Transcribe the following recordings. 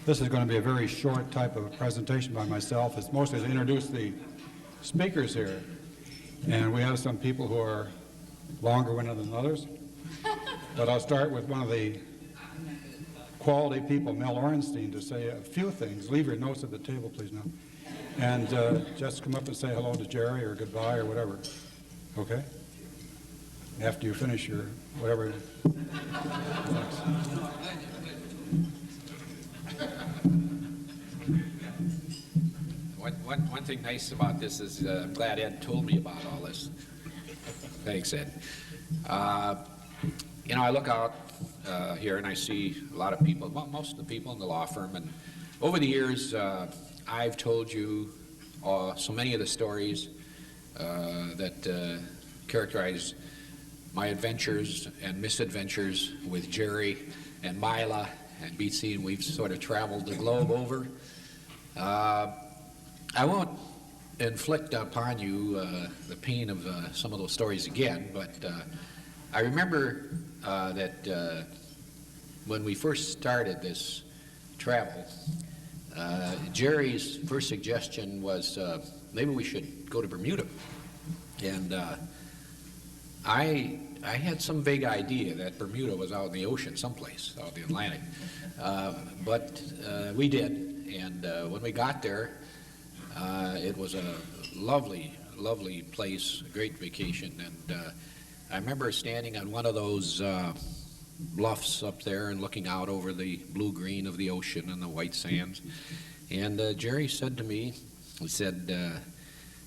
This is going to be a very short type of a presentation by myself. It's mostly to introduce the speakers here. And we have some people who are longer-winded than others. But I'll start with one of the quality people, Mel Orenstein, to say a few things. Leave your notes at the table, please, now. And just come up and say hello to Jerry or goodbye or whatever. Okay? After you finish your whatever. Thanks. One thing nice about this is I'm glad Ed told me about all this. Thanks, Ed. You know, I look out here and I see a lot of people, well, most of the people in the law firm, and over the years I've told you so many of the stories that characterize my adventures and misadventures with Jerry and Mila and BC, and we've sort of traveled the globe over. I won't inflict upon you the pain of some of those stories again, but I remember that when we first started this travel, Jerry's first suggestion was maybe we should go to Bermuda. And I had some vague idea that Bermuda was out in the ocean someplace, out in the Atlantic. But we did, and when we got there, it was a lovely, lovely place, a great vacation. And I remember standing on one of those bluffs up there and looking out over the blue-green of the ocean and the white sands. And Jerry said to me, he said,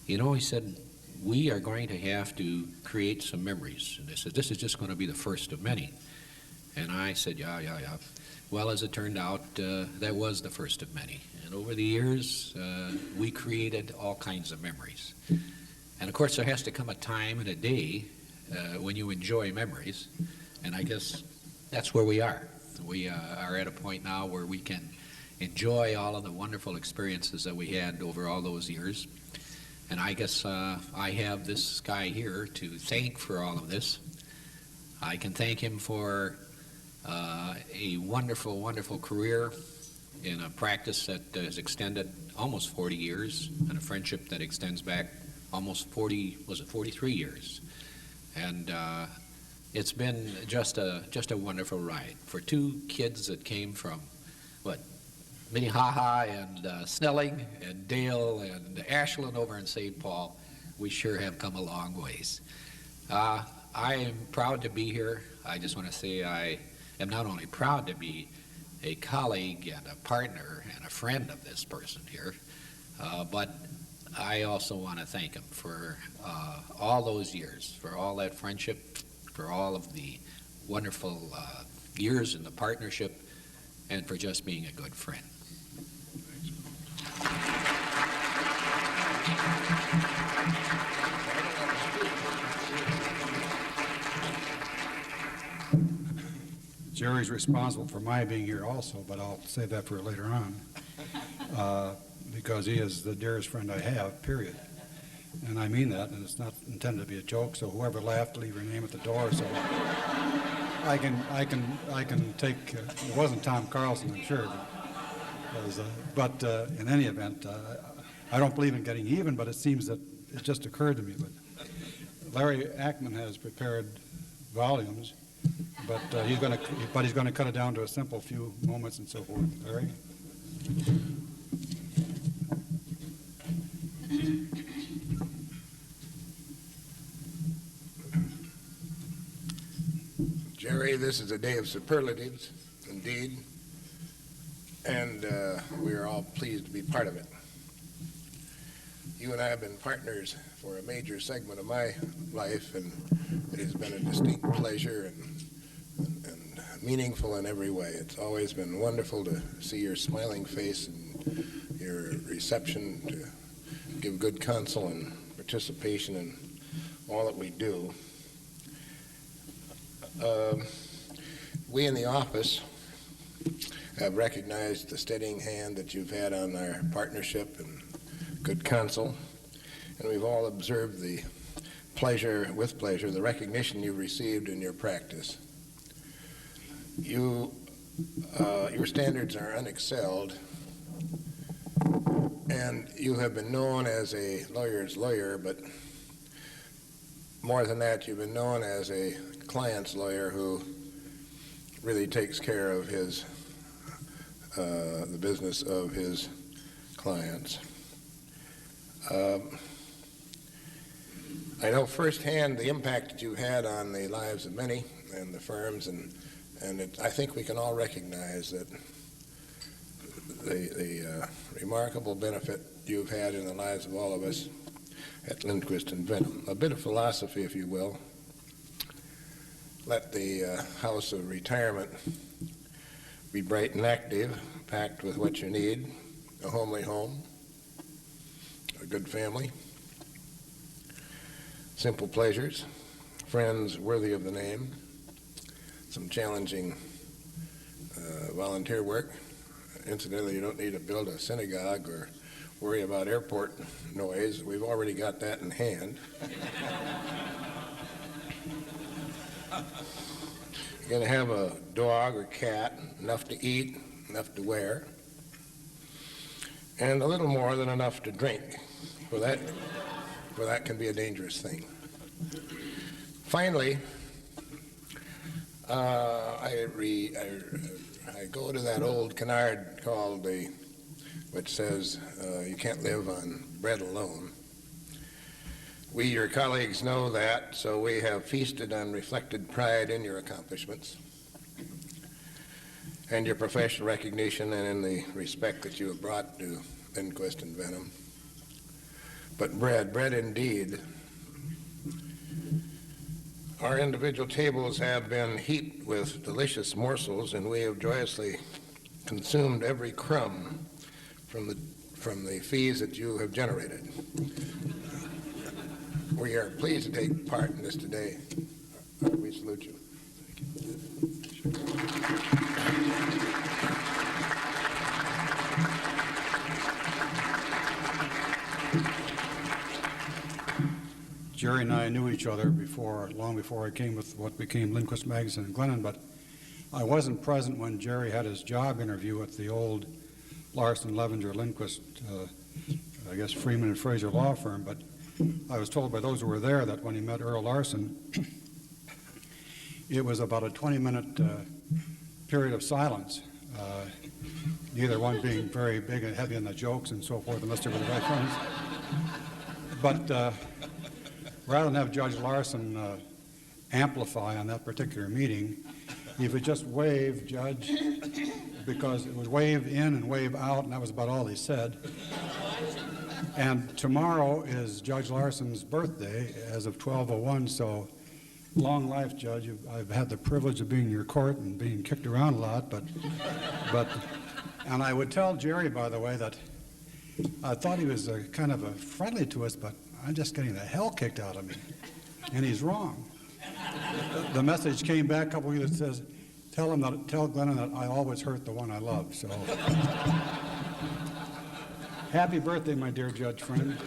you know, he said, we are going to have to create some memories. And he said, this is just going to be the first of many. And I said, yeah. Well, as it turned out, that was the first of many. And over the years, we created all kinds of memories. And of course, there has to come a time and a day when you enjoy memories. And I guess that's where we are. We are at a point now where we can enjoy all of the wonderful experiences that we had over all those years. And I guess I have this guy here to thank for all of this. I can thank him for a wonderful, wonderful career in a practice that has extended almost 40 years, and a friendship that extends back almost 43 years. And it's been just a wonderful ride. For two kids that came from, Minnehaha and Snelling and Dale and Ashland over in St. Paul, we sure have come a long ways. I am proud to be here. I just want to say I am not only proud to be a colleague and a partner and a friend of this person here, but I also want to thank him for all those years, for all that friendship, for all of the wonderful years in the partnership, and for just being a good friend. Jerry's responsible for my being here also, but I'll save that for later on, because he is the dearest friend I have, period. And I mean that, and it's not intended to be a joke, so whoever laughed, leave your name at the door, so I can take, it wasn't Tom Carlson, I'm sure, but in any event, I don't believe in getting even, but it seems that it just occurred to me. But Larry Ackman has prepared volumes, but he's going to cut it down to a simple few moments and so forth. Larry? Jerry, this is a day of superlatives, indeed, and we are all pleased to be part of it. You and I have been partners for a major segment of my life, and it has been a distinct pleasure and meaningful in every way. It's always been wonderful to see your smiling face and your reception to give good counsel and participation in all that we do. We in the office have recognized the steadying hand that you've had on our partnership and good counsel, and we've all observed with pleasure, the recognition you've received in your practice. You Your standards are unexcelled, and you have been known as a lawyer's lawyer, but more than that, you've been known as a client's lawyer who really takes care of his the business of his clients. I know firsthand the impact that you've had on the lives of many and the firms, and I think we can all recognize that the remarkable benefit you've had in the lives of all of us at Lindquist and Vennum. A bit of philosophy, if you will. Let the house of retirement be bright and active, packed with what you need, a homely home, a good family, simple pleasures, friends worthy of the name, some challenging volunteer work. Incidentally, you don't need to build a synagogue or worry about airport noise. We've already got that in hand. You're going to have a dog or cat, enough to eat, enough to wear, and a little more than enough to drink, for that can be a dangerous thing. Finally, I go to that old canard called which says you can't live on bread alone. We, your colleagues, know that, so we have feasted on reflected pride in your accomplishments and your professional recognition and in the respect that you have brought to Lindquist and Vennum. But bread indeed. Our individual tables have been heaped with delicious morsels, and we have joyously consumed every crumb from the fees that you have generated. We are pleased to take part in this today. We salute you. Jerry and I knew each other long before I came with what became Lindquist Magnuson and Glennon, but I wasn't present when Jerry had his job interview at the old Larson, Levenger, Lindquist, I guess Freeman and Fraser law firm, but I was told by those who were there that when he met Earl Larson, it was about a 20-minute period of silence, neither one being very big and heavy on the jokes and so forth, unless they were the right ones. But rather than have Judge Larson amplify on that particular meeting, he would just wave, Judge, because it was wave in and wave out, and that was about all he said. And tomorrow is Judge Larson's birthday as of 12:01, so long life, Judge. I've had the privilege of being in your court and being kicked around a lot, but and I would tell Jerry, by the way, that I thought he was kind of friendly to us, but I'm just getting the hell kicked out of me, and he's wrong. The message came back a couple weeks that says, tell Glennon that I always hurt the one I love. So, happy birthday, my dear judge friend.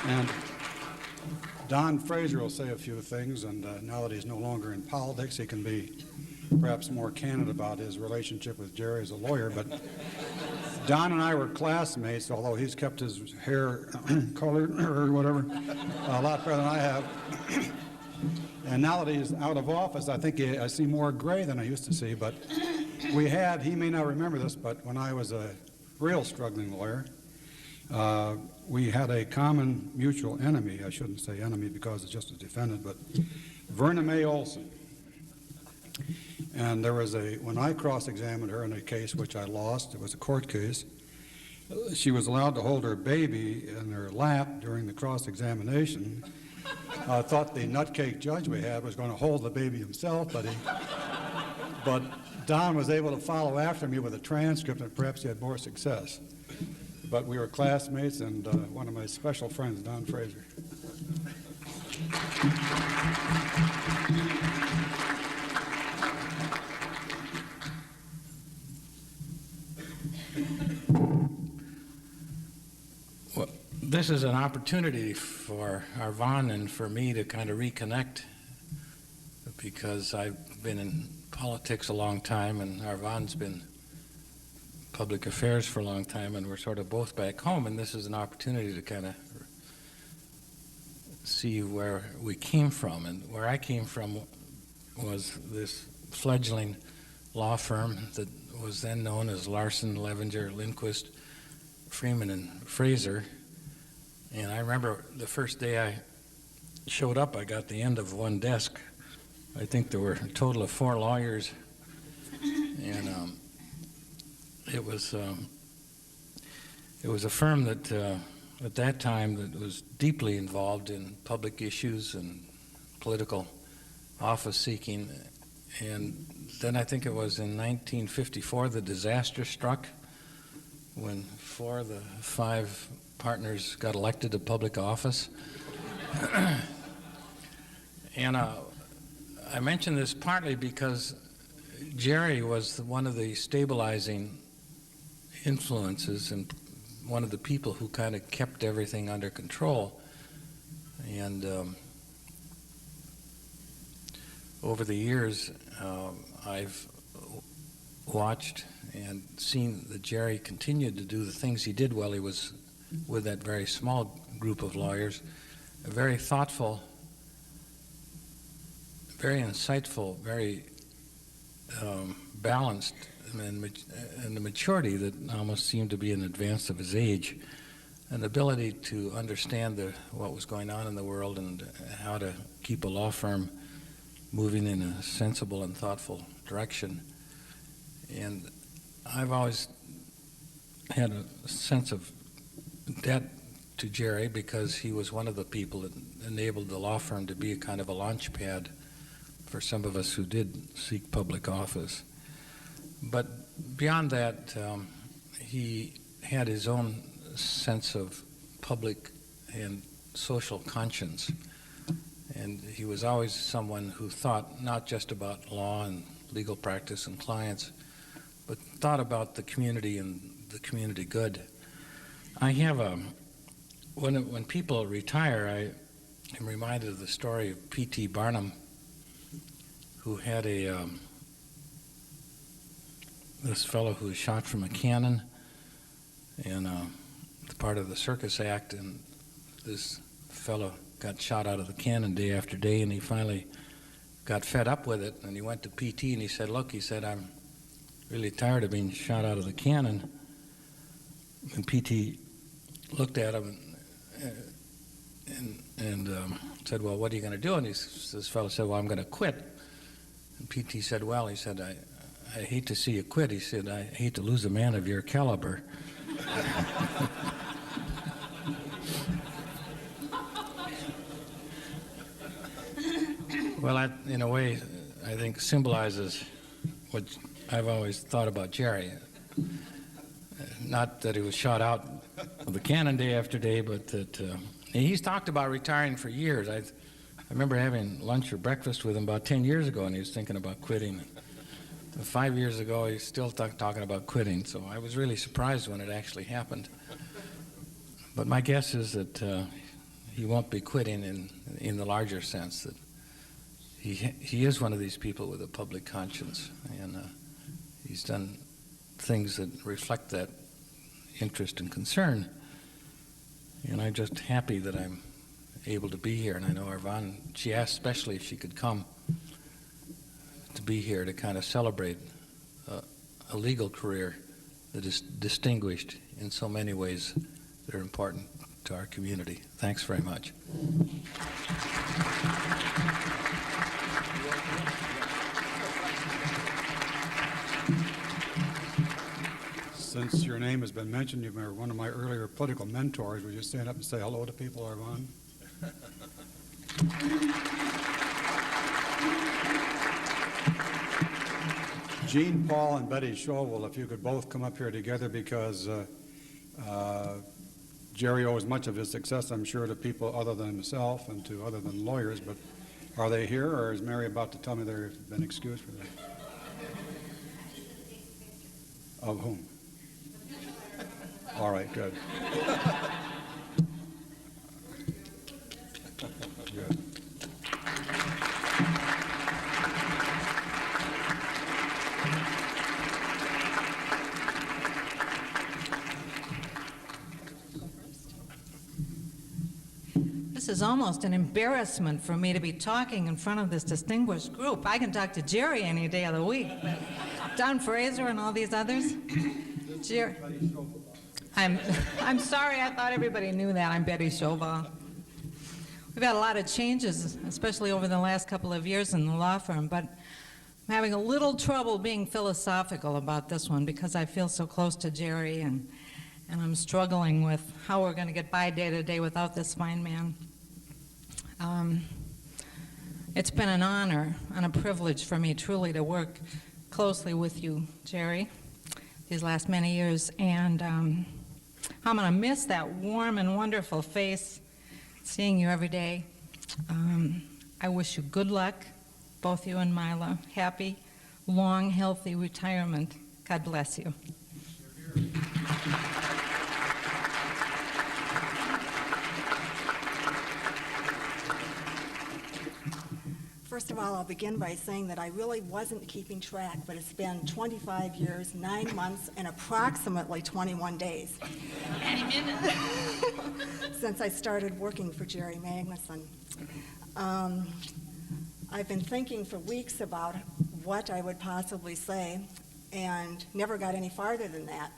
And Don Fraser will say a few things, and now that he's no longer in politics, he can be perhaps more candid about his relationship with Jerry as a lawyer. But Don and I were classmates, although he's kept his hair colored or whatever a lot better than I have. And now that he's out of office, I think I see more gray than I used to see. But he may not remember this, but when I was a real struggling lawyer, we had a common mutual enemy. I shouldn't say enemy because it's just a defendant, but Verna Mae Olson. And there was when I cross-examined her in a case which I lost, it was a court case, she was allowed to hold her baby in her lap during the cross-examination. I thought the nutcake judge we had was going to hold the baby himself, but Don was able to follow after me with a transcript, and perhaps he had more success. But we were classmates, and one of my special friends, Don Fraser. This is an opportunity for Arvon and for me to kind of reconnect, because I've been in politics a long time and Arvon's been public affairs for a long time, and we're sort of both back home, and this is an opportunity to kind of see where we came from. And where I came from was this fledgling law firm that was then known as Larson, Levenger, Lindquist, Freeman, and Fraser. And I remember the first day I showed up, I got the end of one desk. I think there were a total of 4 lawyers, and it was a firm that at that time that was deeply involved in public issues and political office seeking. And then I think it was in 1954 the disaster struck, when 4 of the 5 partners got elected to public office. And I mention this partly because Jerry was one of the stabilizing influences and one of the people who kind of kept everything under control. And over the years, I've watched and seen that Jerry continued to do the things he did while he was with that very small group of lawyers. A very thoughtful, very insightful, very balanced, and a maturity that almost seemed to be in advance of his age, an ability to understand what was going on in the world and how to keep a law firm moving in a sensible and thoughtful direction. And I've always had a sense of debt to Jerry, because he was one of the people that enabled the law firm to be a kind of a launch pad for some of us who did seek public office. But beyond that, he had his own sense of public and social conscience. And he was always someone who thought not just about law and legal practice and clients, but thought about the community and the community good. I have when people retire, I am reminded of the story of P.T. Barnum, who had this fellow who was shot from a cannon in part of the Circus Act, and this fellow got shot out of the cannon day after day, and he finally got fed up with it, and he went to P.T. and he said, "Look," he said, "I'm really tired of being shot out of the cannon." And P.T. looked at him and said, "Well, what are you going to do?" And this fellow said, "Well, I'm going to quit." And P.T. said, "Well," he said, I hate to see you quit." He said, "I hate to lose a man of your caliber." Well, that, in a way, I think symbolizes what I've always thought about Jerry. Not that he was shot out of the cannon day after day, but that he's talked about retiring for years. I remember having lunch or breakfast with him about 10 years ago, and he was thinking about quitting. 5 years ago, he's still talking about quitting, so I was really surprised when it actually happened. But my guess is that he won't be quitting in the larger sense, that he is one of these people with a public conscience, and he's done things that reflect that interest and concern. And I'm just happy that I'm able to be here. And I know Arvon, she asked especially if she could come to be here to kind of celebrate a legal career that is distinguished in so many ways that are important to our community. Thanks very much. Since your name has been mentioned, you were one of my earlier political mentors. Would you stand up and say hello to people, Arvon? Gene, Paul, and Betty Schoville, if you could both come up here together, because Jerry owes much of his success, I'm sure, to people other than himself and to other than lawyers. But are they here, or is Mary about to tell me they've been excused for that? Of whom? All right, good. This is almost an embarrassment for me to be talking in front of this distinguished group. I can talk to Jerry any day of the week, but Don Fraser and all these others. Jerry, I'm sorry, I thought everybody knew that. I'm Betty Chauvel. We've had a lot of changes, especially over the last couple of years in the law firm, but I'm having a little trouble being philosophical about this one because I feel so close to Jerry, and I'm struggling with how we're going to get by day to day without this fine man. It's been an honor and a privilege for me truly to work closely with you, Jerry, these last many years, and I'm going to miss that warm and wonderful face, seeing you every day. I wish you good luck, both you and Mila. Happy, long, healthy retirement. God bless you. First of all, I'll begin by saying that I really wasn't keeping track, but it's been 25 years, 9 months, and approximately 21 days. Any minute. Since I started working for Jerry Magnuson. I've been thinking for weeks about what I would possibly say and never got any farther than that.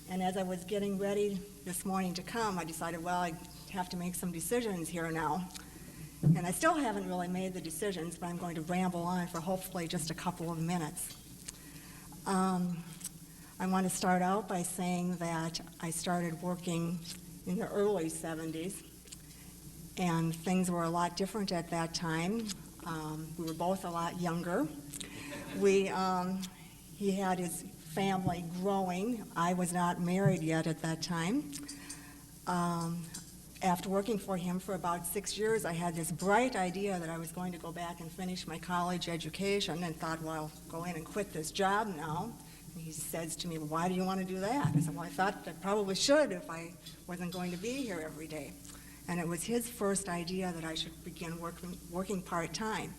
And as I was getting ready this morning to come, I decided, well, I have to make some decisions here now. And I still haven't really made the decisions, but I'm going to ramble on for hopefully just a couple of minutes. I want to start out by saying that I started working in the early 70s, and things were a lot different at that time. We were both a lot younger. He had his family growing. I was not married yet at that time. After working for him for about 6 years, I had this bright idea that I was going to go back and finish my college education, and thought, well, I'll go in and quit this job now. And he says to me, well, why do you want to do that? I said, well, I thought I probably should if I wasn't going to be here every day. And it was his first idea that I should begin working part-time.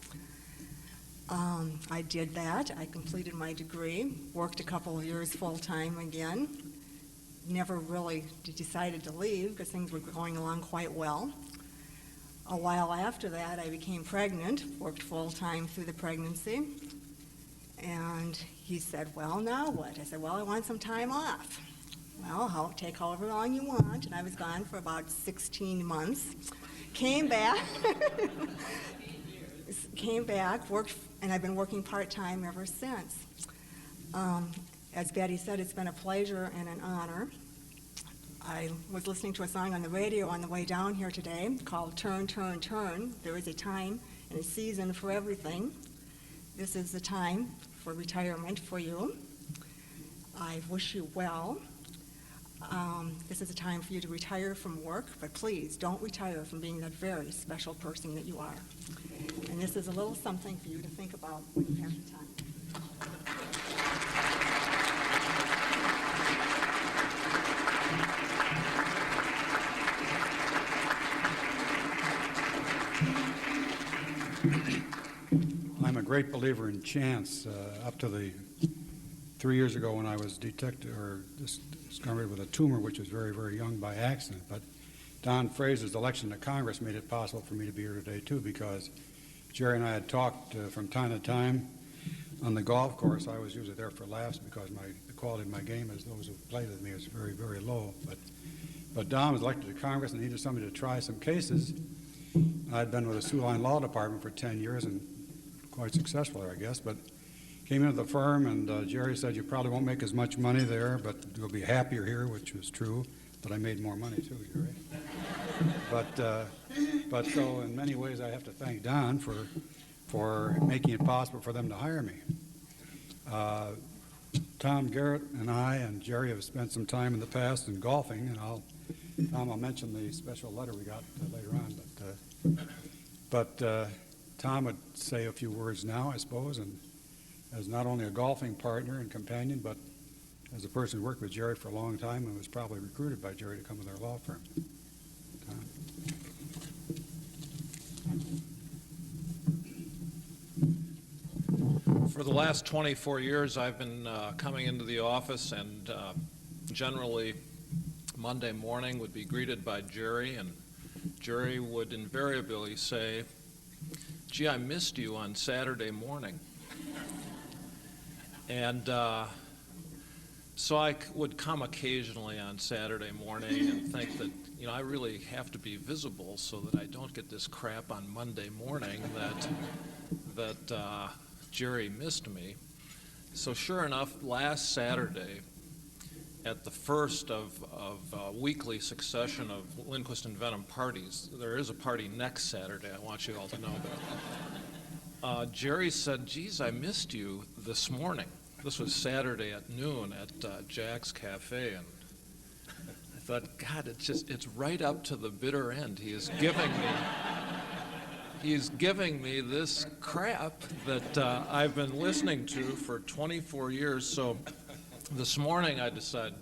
I did that. I completed my degree, worked a couple of years full-time again. Never really decided to leave because things were going along quite well. A while after that, I became pregnant, worked full-time through the pregnancy, and he said, well, now what? I said, well, I want some time off. Well, I'll take however long you want, and I was gone for about 16 months. Came back, worked, and I've been working part-time ever since. As Betty said, it's been a pleasure and an honor. I was listening to a song on the radio on the way down here today called Turn, Turn, Turn. There is a time and a season for everything. This is the time for retirement for you. I wish you well. This is a time for you to retire from work, but please don't retire from being that very special person that you are. And this is a little something for you to think about when you have the time. I'm a great believer in chance. Up to the 3 years ago when I was discovered with a tumor, which was very, very young by accident. But Don Fraser's election to Congress made it possible for me to be here today, too, because Jerry and I had talked from time to time on the golf course. I was usually there for laughs because the quality of my game, as those who played with me, is very, very low. But Don was elected to Congress and needed somebody to try some cases. I'd been with the Sioux Line Law Department for 10 years and quite successful there, I guess. But came into the firm, and Jerry said, you probably won't make as much money there, but you'll be happier here, which was true. But I made more money, too, Jerry. But so in many ways, I have to thank Don for making it possible for them to hire me. Tom Garrett and I and Jerry have spent some time in the past in golfing, and I'll mention the special letter we got later on. But Tom would say a few words now, I suppose, and as not only a golfing partner and companion, but as a person who worked with Jerry for a long time and was probably recruited by Jerry to come with our law firm. Tom. For the last 24 years, I've been coming into the office, and generally Monday morning would be greeted by Jerry and Jerry would invariably say, "Gee, I missed you on Saturday morning." And so I would come occasionally on Saturday morning and think that, I really have to be visible so that I don't get this crap on Monday morning that Jerry missed me. So sure enough, last Saturday, at the first of a weekly succession of Lindquist and Vennum parties, there is a party next Saturday, I want you all to know, but Jerry said, "Geez, I missed you this morning." This was Saturday at noon at Jack's Cafe, and I thought, God, it's right up to the bitter end. He is giving me this crap that I've been listening to for 24 years. So this morning I decided,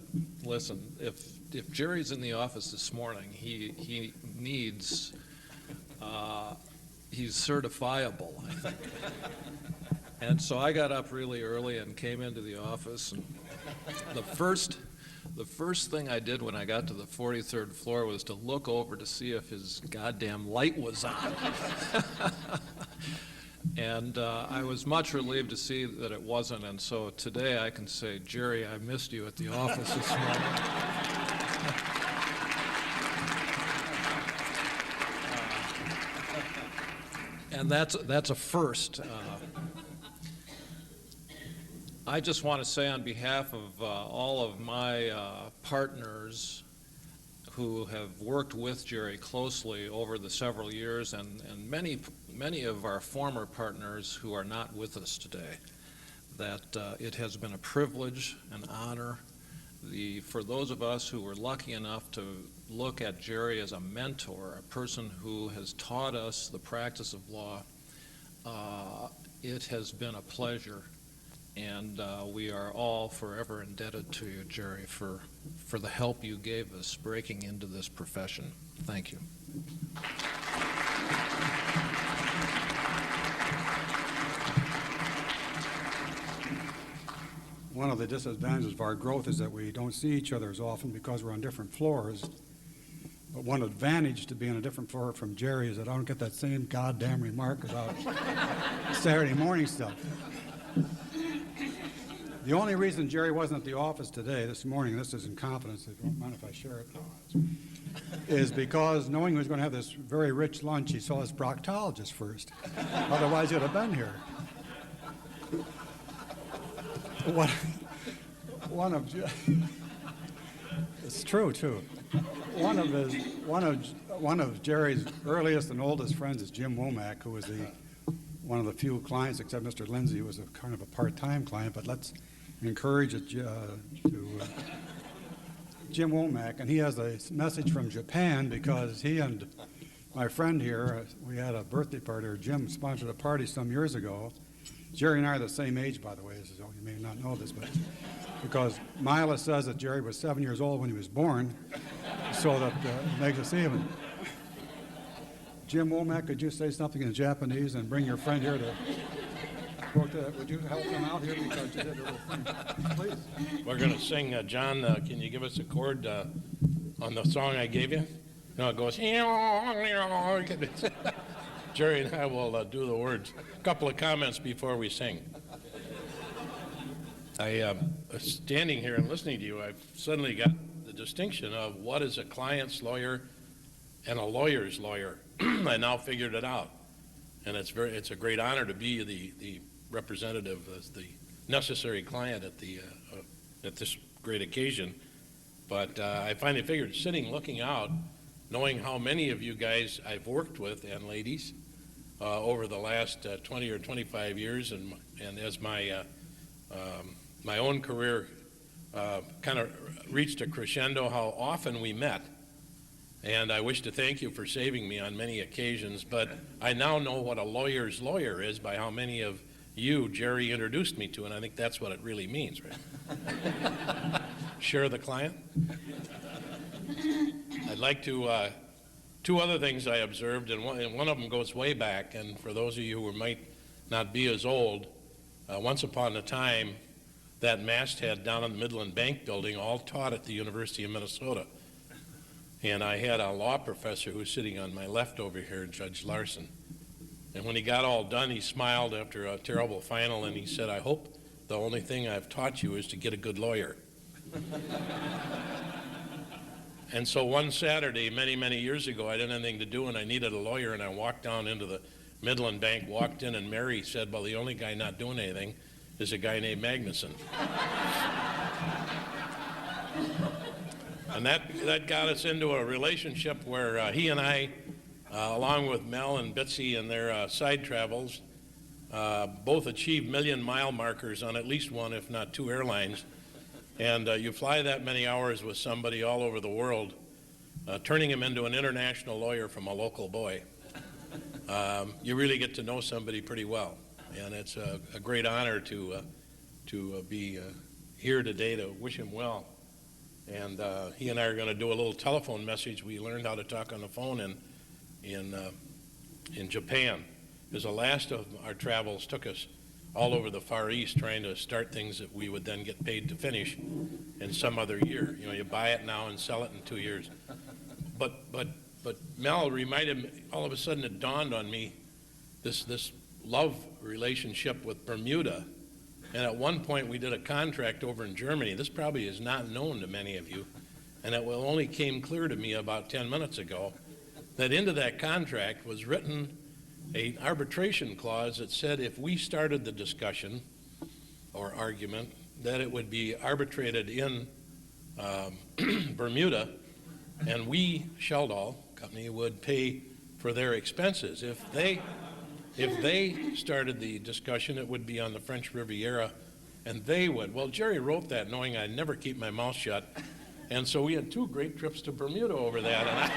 listen, if Jerry's in the office this morning, he needs, he's certifiable, I think. And so I got up really early and came into the office, and the first thing I did when I got to the 43rd floor was to look over to see if his goddamn light was on. And I was much relieved to see that it wasn't, and so today I can say, "Jerry, I missed you at the office this morning." And that's a first. I just want to say on behalf of all of my partners who have worked with Jerry closely over the several years, and many of our former partners who are not with us today, that it has been a privilege, an honor. For those of us who were lucky enough to look at Jerry as a mentor, a person who has taught us the practice of law, it has been a pleasure. And we are all forever indebted to you, Jerry, for the help you gave us breaking into this profession. Thank you. One of the disadvantages of our growth is that we don't see each other as often because we're on different floors. But one advantage to being on a different floor from Jerry is that I don't get that same goddamn remark about Saturday morning stuff. The only reason Jerry wasn't at the office today, this morning, this is in confidence, if you don't mind if I share it, is because knowing he was going to have this very rich lunch, he saw his proctologist first. Otherwise, he'd have been here. It's true, too. One of Jerry's earliest and oldest friends is Jim Womack, who was one of the few clients, except Mr. Lindsay, who was a kind of a part-time client, but let's encourage it to Jim Womack, and he has a message from Japan because he and my friend here, we had a birthday party, or Jim sponsored a party some years ago. Jerry and I are the same age, by the way, so you may not know this, but because Mila says that Jerry was 7 years old when he was born, so that makes us even. Jim Womack, could you say something in Japanese and bring your friend here to quote that? Would you help them out here because you did a little thing? Please. We're going to sing, John, can you give us a chord on the song I gave you? No, it goes, Jerry and I will do the words. A couple of comments before we sing. Standing here and listening to you, I've suddenly got the distinction of what is a client's lawyer and a lawyer's lawyer. I now figured it out. And it's a great honor to be the representative, the necessary client at this great occasion. But I finally figured, sitting, looking out, knowing how many of you guys I've worked with, and ladies, over the last 20 or 25 years, and as my own career kind of reached a crescendo, how often we met. And I wish to thank you for saving me on many occasions, but I now know what a lawyer's lawyer is by how many of you Jerry introduced me to, and I think that's what it really means, right? Share the client? I'd like to, two other things I observed, and one of them goes way back, and for those of you who might not be as old, once upon a time, that masthead down in the Midland Bank building all taught at the University of Minnesota. And I had a law professor who was sitting on my left over here, Judge Larson. And when he got all done, he smiled after a terrible final, and he said, "I hope the only thing I've taught you is to get a good lawyer." And so one Saturday, many, many years ago, I didn't have anything to do, and I needed a lawyer, and I walked down into the Midland Bank, walked in, and Mary said, "Well, the only guy not doing anything is a guy named Magnuson." And that got us into a relationship where he and I, along with Mel and Bitsy and their side travels, both achieved million-mile markers on at least one, if not two airlines. And you fly that many hours with somebody all over the world, turning him into an international lawyer from a local boy. You really get to know somebody pretty well. And it's a great honor to be here today to wish him well. And he and I are going to do a little telephone message. We learned how to talk on the phone in Japan, because the last of our travels took us all over the Far East trying to start things that we would then get paid to finish in some other year. You know, you buy it now and sell it in 2 years. But Mel reminded me, all of a sudden it dawned on me, this love relationship with Bermuda. And at one point we did a contract over in Germany. This probably is not known to many of you, and it only came clear to me about 10 minutes ago, that into that contract was written an arbitration clause that said if we started the discussion or argument, that it would be arbitrated in Bermuda, and we, Sheldall Company, would pay for their expenses. If they started the discussion, it would be on the French Riviera, and they would. Well, Jerry wrote that knowing I'd never keep my mouth shut, and so we had 2 great trips to Bermuda over that.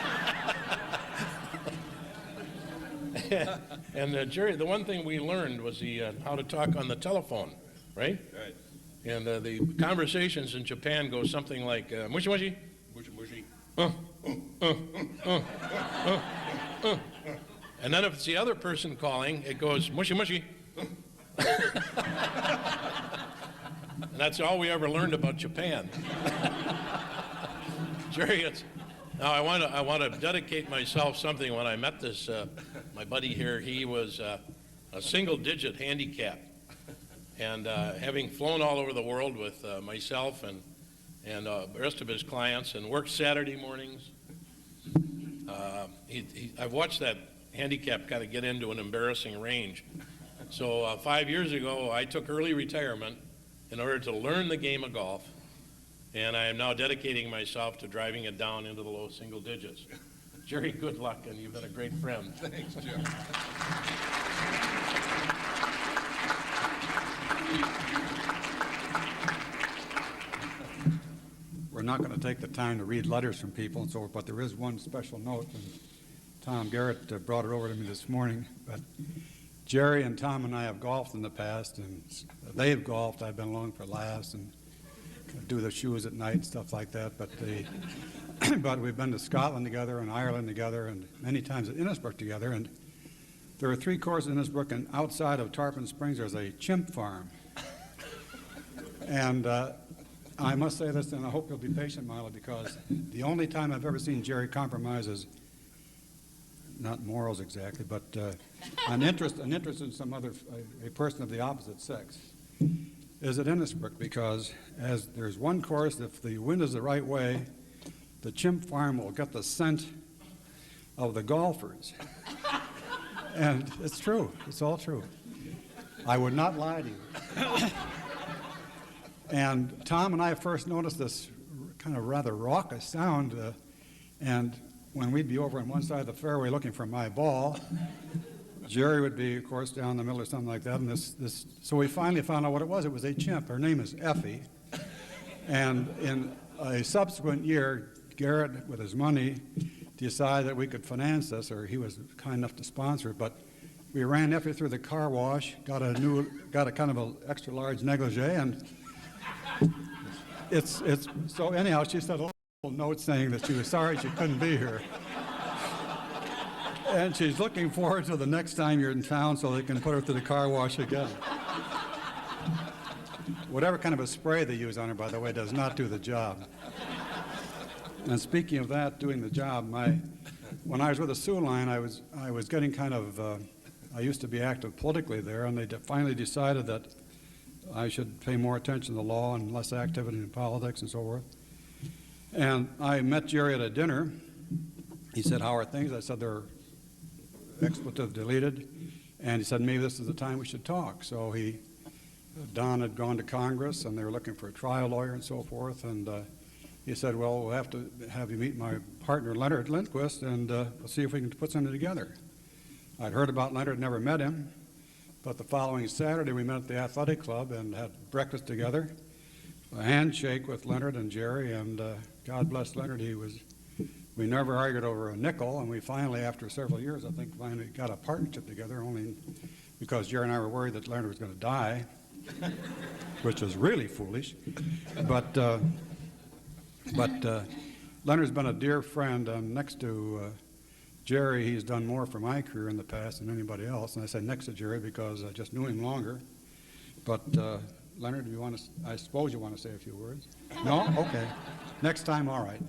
And Jerry, the one thing we learned was how to talk on the telephone, right? Right. And the conversations in Japan go something like, "Mushi mushi, mushi mushi, and then if it's the other person calling, it goes, "Mushi mushi." And that's all we ever learned about Japan. Jerry, now I want to dedicate myself something. When I met this my buddy here, he was a single-digit handicap, and having flown all over the world with myself and the rest of his clients, and worked Saturday mornings, I've watched that handicap kind of get into an embarrassing range. So 5 years ago, I took early retirement in order to learn the game of golf, and I am now dedicating myself to driving it down into the low single digits. Jerry, good luck, and you've been a great friend. Thanks, Joe. We're not going to take the time to read letters from people and so forth, but there is one special note, and Tom Garrett brought it over to me this morning. But Jerry and Tom and I have golfed in the past, and they have golfed. I've been along for laughs and do the shoes at night and stuff like that. But but we've been to Scotland together and Ireland together, and many times at Innisbrook together. And there are 3 courses in Innisbrook, and outside of Tarpon Springs there's a chimp farm. And I must say this, and I hope you'll be patient, Milo, because the only time I've ever seen Jerry compromise is not morals exactly, but an interest in some other, a person of the opposite sex, is at Innisbrook, because as there's one course, if the wind is the right way, the chimp farm will get the scent of the golfers. And it's true. It's all true. I would not lie to you. And Tom and I first noticed this kind of rather raucous sound, and when we'd be over on one side of the fairway looking for my ball, Jerry would be, of course, down the middle or something like that. And so we finally found out what it was. It was a chimp. Her name is Effie. And in a subsequent year, Garrett, with his money, decided that we could finance this, or he was kind enough to sponsor it. But we ran Effie through the car wash, got a kind of an extra large negligee, and it's so anyhow, she said a little note saying that she was sorry she couldn't be here. And she's looking forward to the next time you're in town so they can put her through the car wash again. Whatever kind of a spray they use on her, by the way, does not do the job. And speaking of that, doing the job, when I was with the Sioux Line, I was getting kind of, I used to be active politically there, and they finally decided that I should pay more attention to the law and less activity in politics and so forth. And I met Jerry at a dinner. He said, "How are things?" I said, "They're expletive deleted." And he said, "Maybe this is the time we should talk." So Don had gone to Congress, and they were looking for a trial lawyer and so forth. And he said, "Well, we'll have to have you meet my partner, Leonard Lindquist, and we'll see if we can put something together." I'd heard about Leonard, never met him. But the following Saturday, we met at the athletic club and had breakfast together, a handshake with Leonard and Jerry, and God bless Leonard. We never argued over a nickel, and we finally, after several years, I think, finally got a partnership together, only because Jerry and I were worried that Leonard was going to die, which was really foolish. But Leonard's been a dear friend, and next to Jerry, he's done more for my career in the past than anybody else. And I say next to Jerry because I just knew him longer. But Leonard, I suppose you want to say a few words? No? Okay. Next time, all right.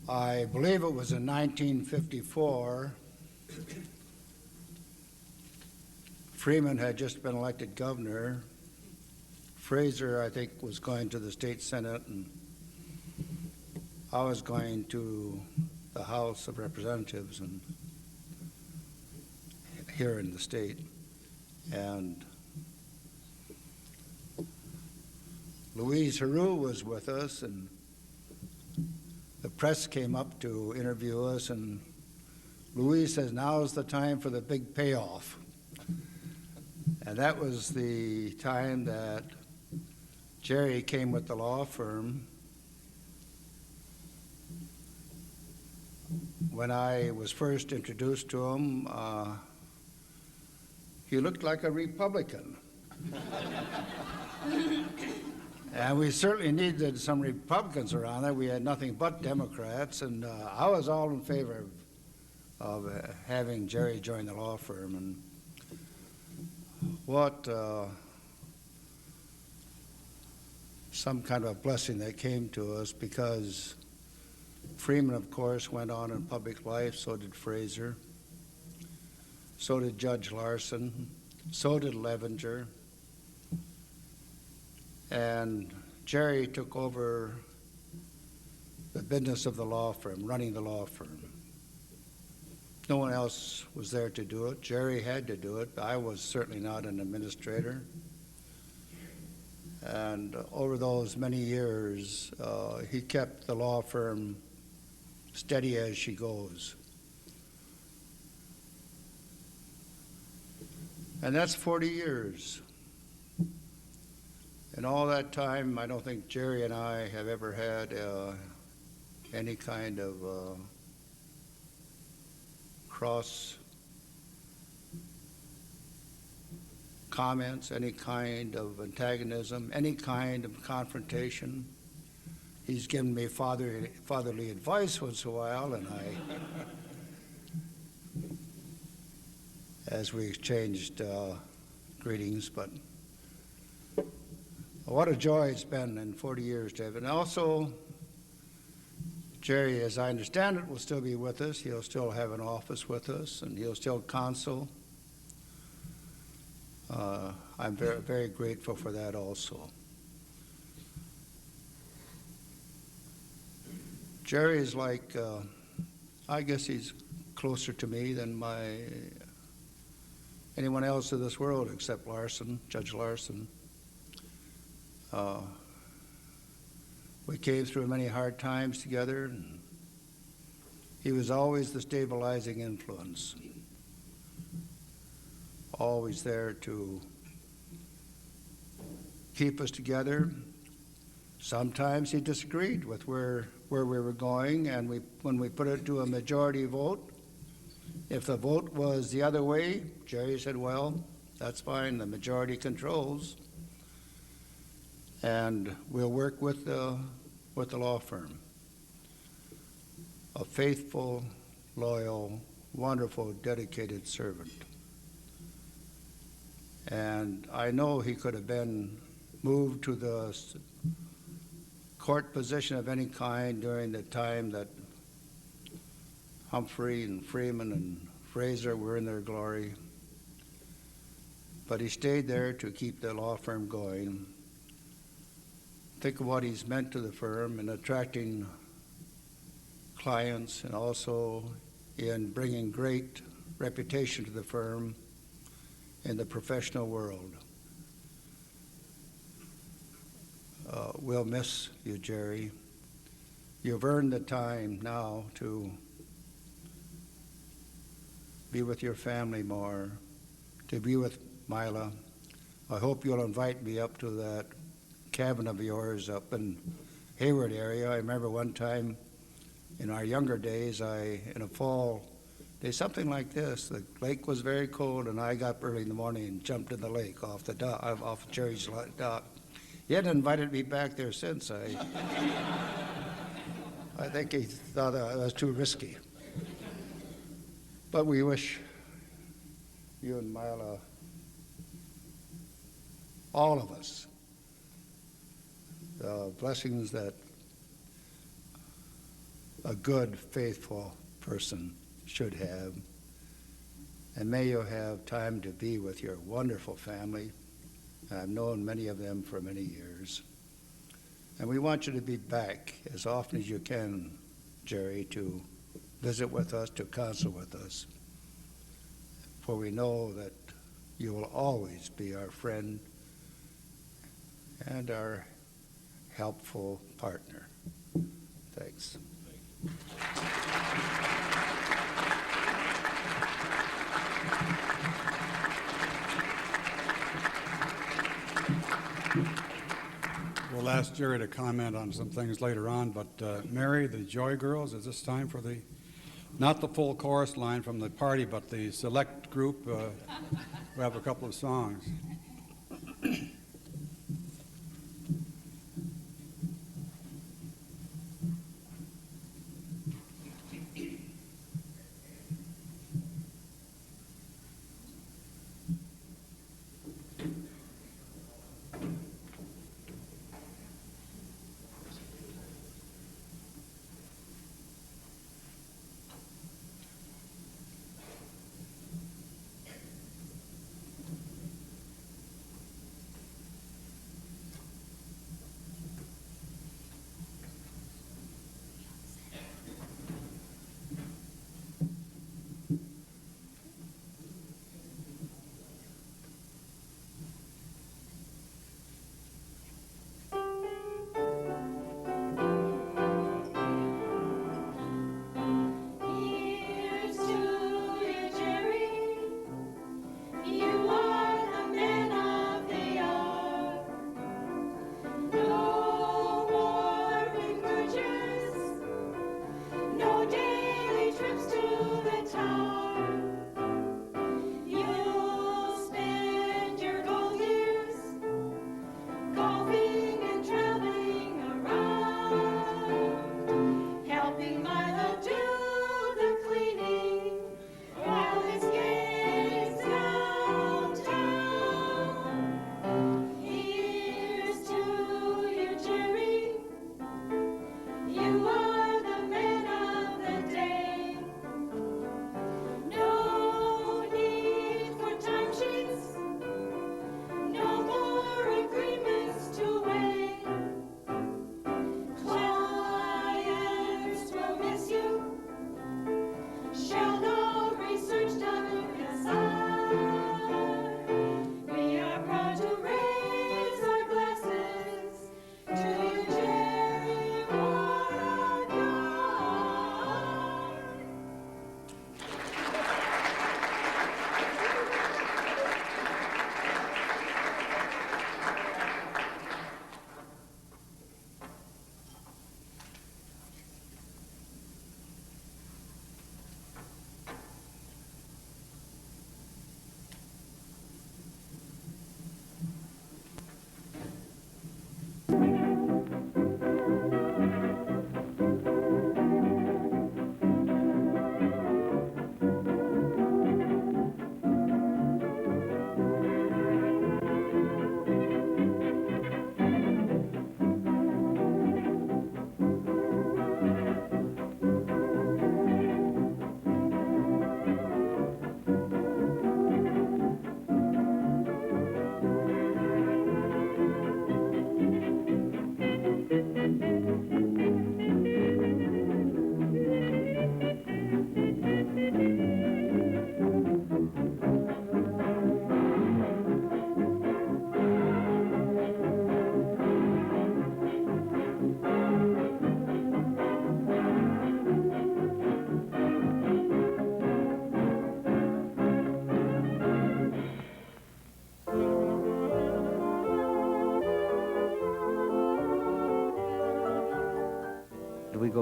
I believe it was in 1954. Freeman had just been elected governor. Fraser, I think, was going to the state senate, and I was going to the House of Representatives and here in the state. And Louise Heroux was with us, and the press came up to interview us, and Louise says, "Now's the time for the big payoff." And that was the time that Jerry came with the law firm. When I was first introduced to him, he looked like a Republican. And we certainly needed some Republicans around there. We had nothing but Democrats, and I was all in favor of having Jerry join the law firm. And what some kind of a blessing that came to us, because Freeman, of course, went on in public life, so did Fraser, so did Judge Larson, so did Levenger. And Jerry took over the business of the law firm, running the law firm. No one else was there to do it. Jerry had to do it. I was certainly not an administrator. And over those many years, he kept the law firm steady as she goes. And that's 40 years. In all that time, I don't think Jerry and I have ever had any kind of cross comments, any kind of antagonism, any kind of confrontation. He's given me fatherly advice once in a while, and as we exchanged greetings, but what a joy it's been in 40 years, David. And also, Jerry, as I understand it, will still be with us. He'll still have an office with us, and he'll still counsel. I'm very, very grateful for that also. Jerry is like, I guess he's closer to me than anyone else in this world except Larson, Judge Larson. We came through many hard times together, and he was always the stabilizing influence, always there to keep us together. Sometimes he disagreed with where we were going, and when we put it to a majority vote, if the vote was the other way, Jerry said, "Well, that's fine, the majority controls, and we'll work with the law firm." a faithful, loyal, wonderful, dedicated servant. And I know he could have been moved to the court position of any kind during the time that Humphrey and Freeman and Fraser were in their glory. But he stayed there to keep the law firm going. Think of what he's meant to the firm in attracting clients and also in bringing great reputation to the firm in the professional world. We'll miss you, Jerry. You've earned the time now to be with your family more, to be with Mila. I hope you'll invite me up to that cabin of yours up in Hayward area. I remember one time in our younger days, in a fall, there's something like this. The lake was very cold, and I got up early in the morning and jumped in the lake off the dock, off Jerry's dock. He hadn't invited me back there since. I think he thought it was too risky. But we wish you and Mila, all of us, the blessings that a good, faithful person should have. And may you have time to be with your wonderful family. I've known many of them for many years. And we want you to be back as often as you can, Jerry, to visit with us, to counsel with us. For we know that you will always be our friend and our helpful partner. Thanks. We'll ask Jerry to comment on some things later on, but Mary, the Joy Girls, is this time for not the full chorus line from the party, but the select group who have a couple of songs.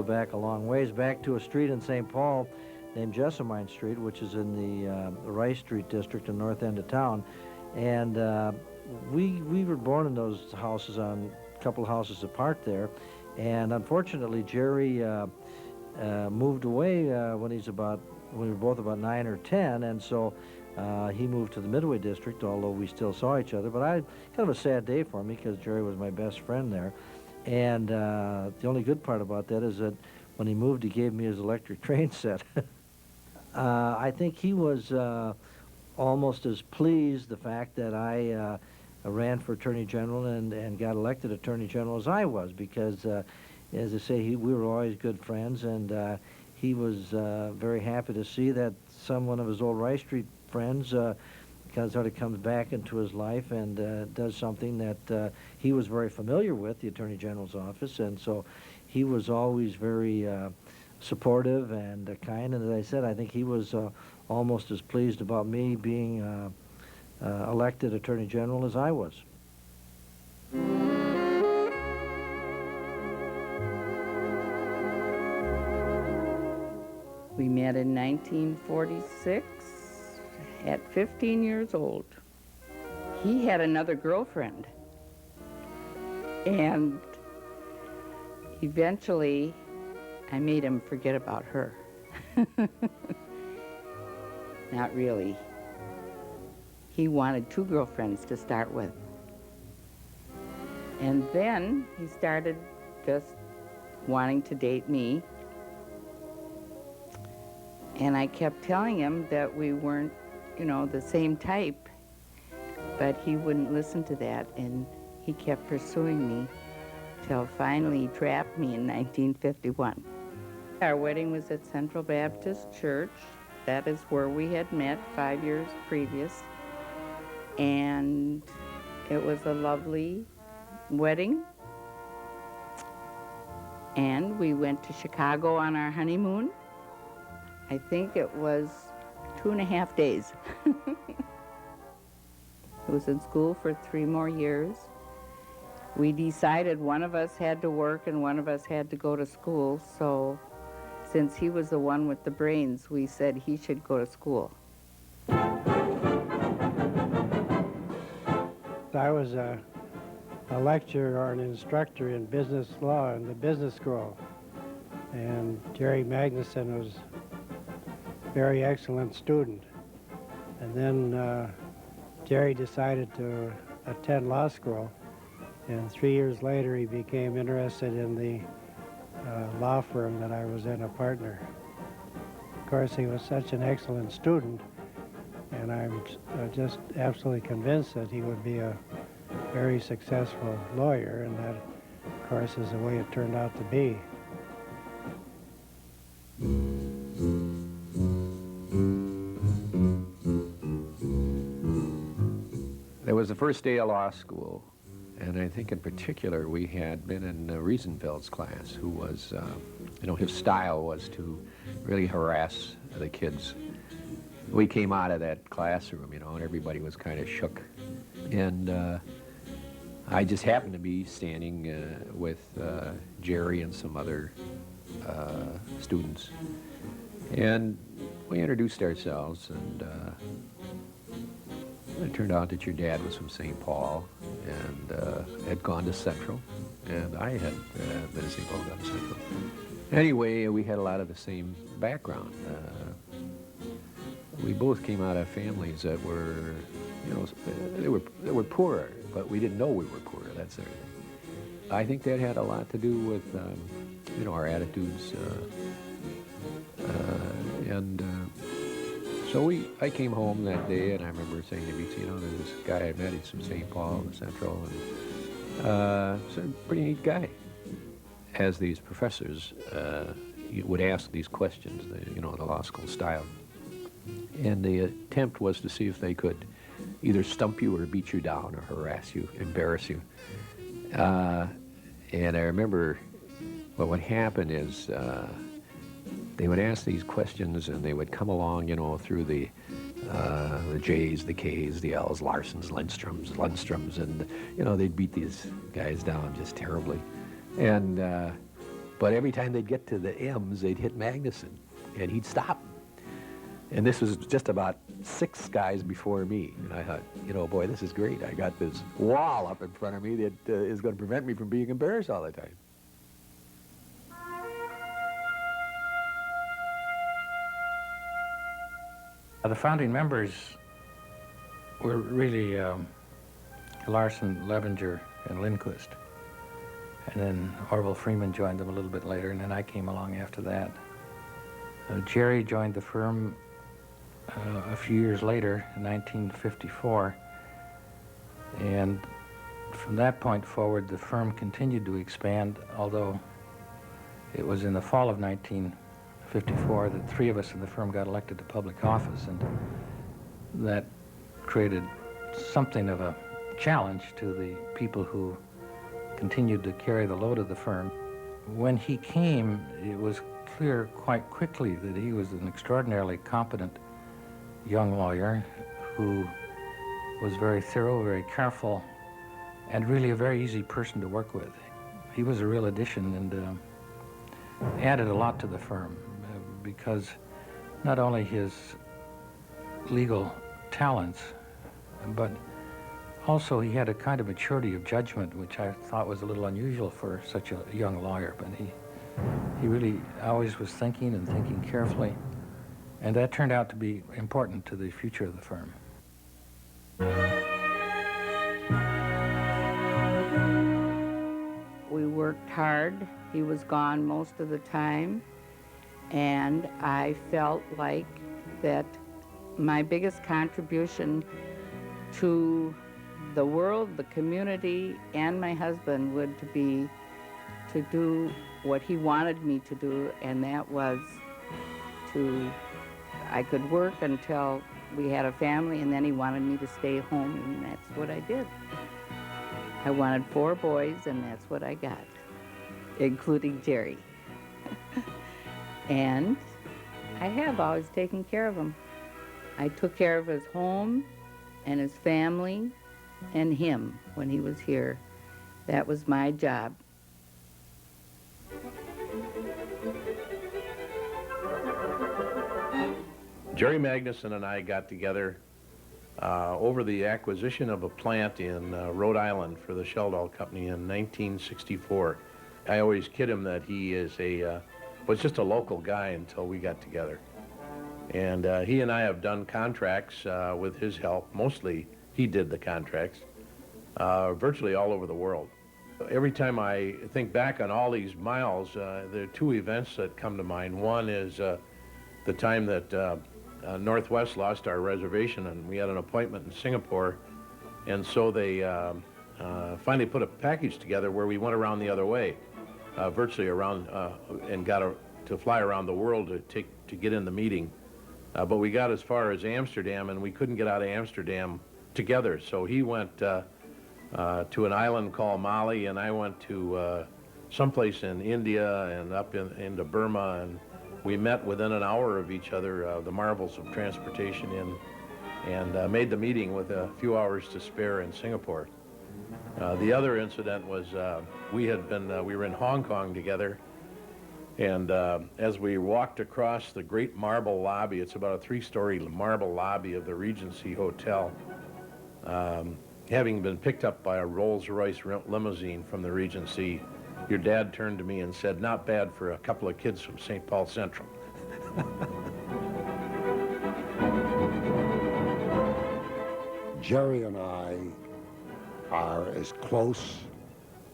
go back a long ways, back to a street in St. Paul named Jessamine Street, which is in the Rice Street district in the north end of town. And we were born in those houses, on a couple of houses apart there. And unfortunately, Jerry moved away when we were both about 9 or 10, and so he moved to the Midway district, although we still saw each other. But kind of a sad day for me, because Jerry was my best friend there. And the only good part about that is that when he moved, he gave me his electric train set. I think he was almost as pleased the fact that I ran for Attorney General and got elected Attorney General as I was, because, as I say, we were always good friends, and he was very happy to see that one of his old Rice Street friends sort of comes back into his life and does something that he was very familiar with, the Attorney General's office, and so he was always very supportive and kind, and as I said, I think he was almost as pleased about me being elected Attorney General as I was. We met in 1946 at 15 years old. He had another girlfriend, and eventually I made him forget about her. Not really. He wanted 2 girlfriends to start with. And then he started just wanting to date me. And I kept telling him that we weren't, the same type. But he wouldn't listen to that, and he kept pursuing me till finally he trapped me in 1951. Our wedding was at Central Baptist Church. That is where we had met 5 years previous. And it was a lovely wedding. And we went to Chicago on our honeymoon. I think it was 2.5 days. I was in school for 3 more years. We decided one of us had to work and one of us had to go to school, so since he was the one with the brains, we said he should go to school. I was a lecturer or an instructor in business law in the business school, and Jerry Magnuson was a very excellent student. And then Jerry decided to attend law school, and 3 years later he became interested in the law firm that I was in a partner. Of course, he was such an excellent student, and I'm just absolutely convinced that he would be a very successful lawyer, and that, of course, is the way it turned out to be. It was the first day of law school, and I think in particular we had been in Riesenfeld's class, who was, his style was to really harass the kids. We came out of that classroom, and everybody was kind of shook. And I just happened to be standing with Jerry and some other students. And we introduced ourselves, and it turned out that your dad was from St. Paul and had gone to Central, and I had been at St. Paul, gone to Central. Anyway, we had a lot of the same background. We both came out of families that were, they were poor, but we didn't know we were poor. That's everything. I think that had a lot to do with, our attitudes. So I came home that day, and I remember saying to Beats, there's this guy I met, he's from St. Paul, the Central, and he's a pretty neat guy. As these professors would ask these questions, the law school style. And the attempt was to see if they could either stump you or beat you down or harass you, embarrass you. And I remember what would happen is they would ask these questions, and they would come along, through the J's, the K's, the L's, Larsons, Lundstroms, and, they'd beat these guys down just terribly. And But every time they'd get to the M's, they'd hit Magnuson, and he'd stop. And this was just about 6 guys before me. And I thought, you know, boy, this is great. I got this wall up in front of me that is going to prevent me from being embarrassed all the time. The founding members were really Larson, Levenger, and Lindquist. And then Orville Freeman joined them a little bit later, and then I came along after that. Jerry joined the firm a few years later, in 1954, and from that point forward, the firm continued to expand, although it was in the fall of 1954 that 3 of us in the firm got elected to public office, and that created something of a challenge to the people who continued to carry the load of the firm. When he came, it was clear quite quickly that he was an extraordinarily competent young lawyer who was very thorough, very careful, and really a very easy person to work with. He was a real addition and added a lot to the firm because not only his legal talents, but also he had a kind of maturity of judgment, which I thought was a little unusual for such a young lawyer, but he really always was thinking and thinking carefully. And that turned out to be important to the future of the firm. We worked hard. He was gone most of the time. And I felt like that my biggest contribution to the world, the community, and my husband would be to do what he wanted me to do, and that was I could work until we had a family, and then he wanted me to stay home, and that's what I did. I wanted 4 boys, and that's what I got, including Jerry. And I have always taken care of him. I took care of his home and his family and him when he was here. That was my job. Jerry Magnuson and I got together over the acquisition of a plant in Rhode Island for the Sheldall Company in 1964. I always kid him that he is was just a local guy until we got together. And he and I have done contracts with his help. Mostly he did the contracts, virtually all over the world. Every time I think back on all these miles, there are 2 events that come to mind. One is the time that Northwest lost our reservation and we had an appointment in Singapore, and so they finally put a package together where we went around the other way, virtually around, and got to fly around the world to get in the meeting. But we got as far as Amsterdam, and we couldn't get out of Amsterdam together, so he went to an island called Mali, and I went to someplace in India and up into Burma, and we met within an hour of each other, the marvels of transportation, and made the meeting with a few hours to spare in Singapore. The other incident was we were in Hong Kong together, and as we walked across the great marble lobby, it's about a 3-story marble lobby of the Regency Hotel, having been picked up by a Rolls-Royce limousine from the Regency, your dad turned to me and said, "Not bad for a couple of kids from St. Paul Central." Jerry and I are as close,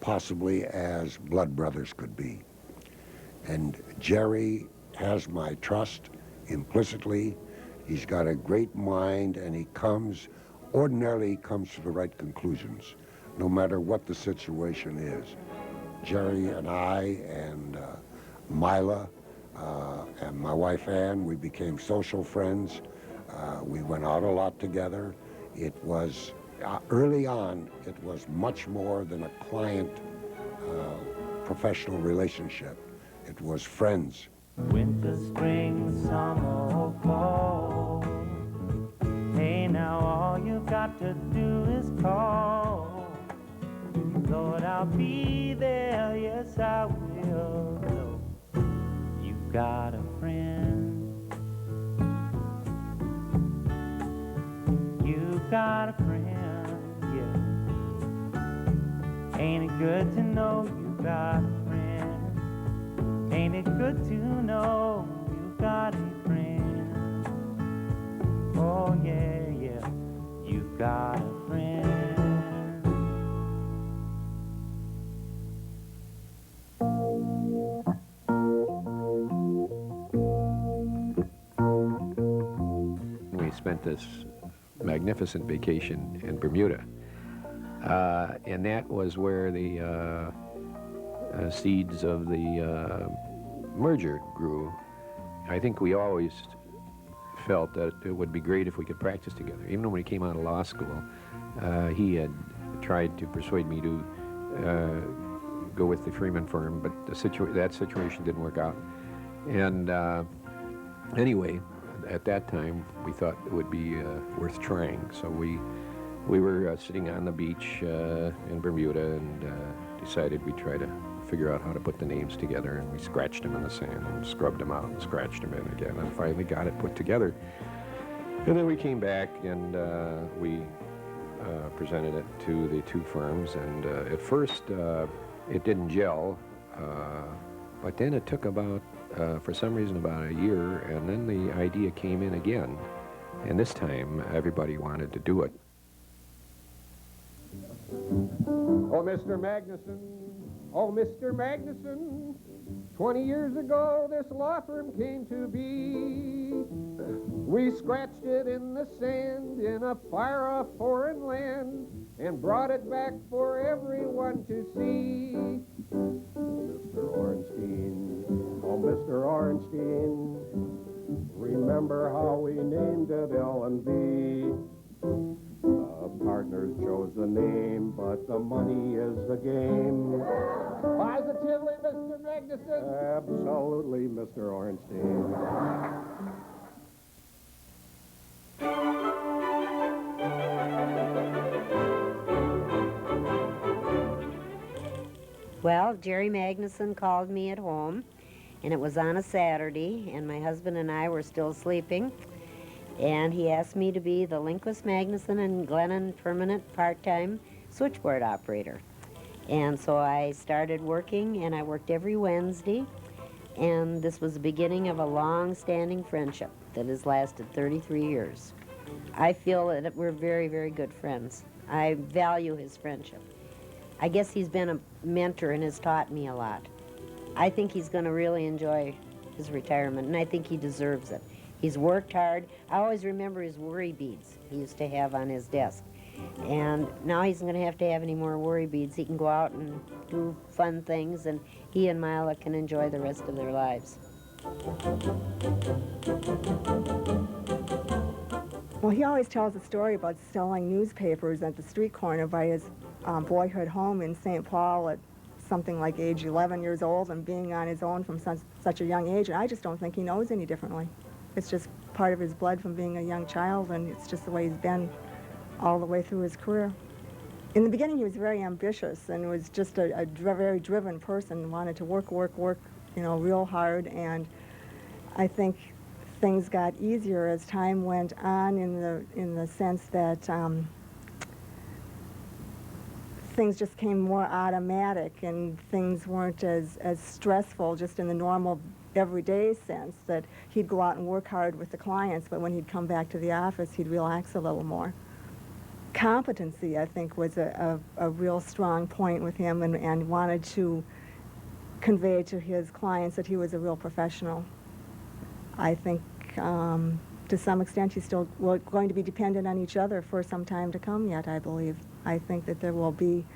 possibly, as blood brothers could be. And Jerry has my trust implicitly. He's got a great mind, and he ordinarily comes to the right conclusions, no matter what the situation is. Jerry and I and Mila and my wife Ann, we became social friends. We went out a lot together. It was, early on, it was much more than a client professional relationship. It was friends. Winter, spring, summer, or fall. Hey, now all you got to do is call. Lord, I'll be there, yes I will. got a friend. You got a friend, yeah. Ain't it good to know you got a friend? Ain't it good to know you got a friend? Oh yeah, yeah, you've got a friend. We spent this magnificent vacation in Bermuda, and that was where the seeds of the merger grew. I think we always felt that it would be great if we could practice together. Even when he came out of law school, he had tried to persuade me to go with the Freeman firm, but that situation didn't work out. And anyway, at that time, we thought it would be worth trying. So we were sitting on the beach in Bermuda and decided we'd try to figure out how to put the names together, and we scratched them in the sand and scrubbed them out and scratched them in again and finally got it put together. And then we came back and we presented it to the two firms, and at first it didn't gel, but then it took about, for some reason, about a year, and then the idea came in again, and this time everybody wanted to do it. Oh, Mr. Magnuson, oh, Mr. Magnuson, 20 years ago this law firm came to be. We scratched it in the sand in a far-off foreign land and brought it back for everyone to see. Mr. Ornstein, oh, Mr. Ornstein, remember how we named it L&B? Partners chose the name, but the money is the game. Positively, Mr. Magnuson? Absolutely, Mr. Ornstein. Well, Jerry Magnuson called me at home, and it was on a Saturday, and my husband and I were still sleeping. And he asked me to be the Lindquist, Magnuson, and Glennon permanent part-time switchboard operator. And so I started working, and I worked every Wednesday. And this was the beginning of a long-standing friendship that has lasted 33 years. I feel that we're very, very good friends. I value his friendship. I guess he's been a mentor and has taught me a lot. I think he's going to really enjoy his retirement, and I think he deserves it. He's worked hard. I always remember his worry beads he used to have on his desk. And now he isn't going to have any more worry beads. He can go out and do fun things, and he and Mila can enjoy the rest of their lives. Well, he always tells a story about selling newspapers at the street corner by his boyhood home in St. Paul at something like age 11 years old and being on his own from such a young age. And I just don't think he knows any differently. It's just part of his blood from being a young child, and it's just the way he's been all the way through his career. In the beginning, he was very ambitious and was just a very driven person, wanted to work, you know, real hard. And I think things got easier as time went on in the sense that things just came more automatic and things weren't as stressful just in the normal everyday sense, that he'd go out and work hard with the clients, but when he'd come back to the office, he'd relax a little more. Competency, I think, was a real strong point with him, and wanted to convey to his clients that he was a real professional. I think to some extent he's still going to be dependent on each other for some time to come yet, I believe. I think that there will be,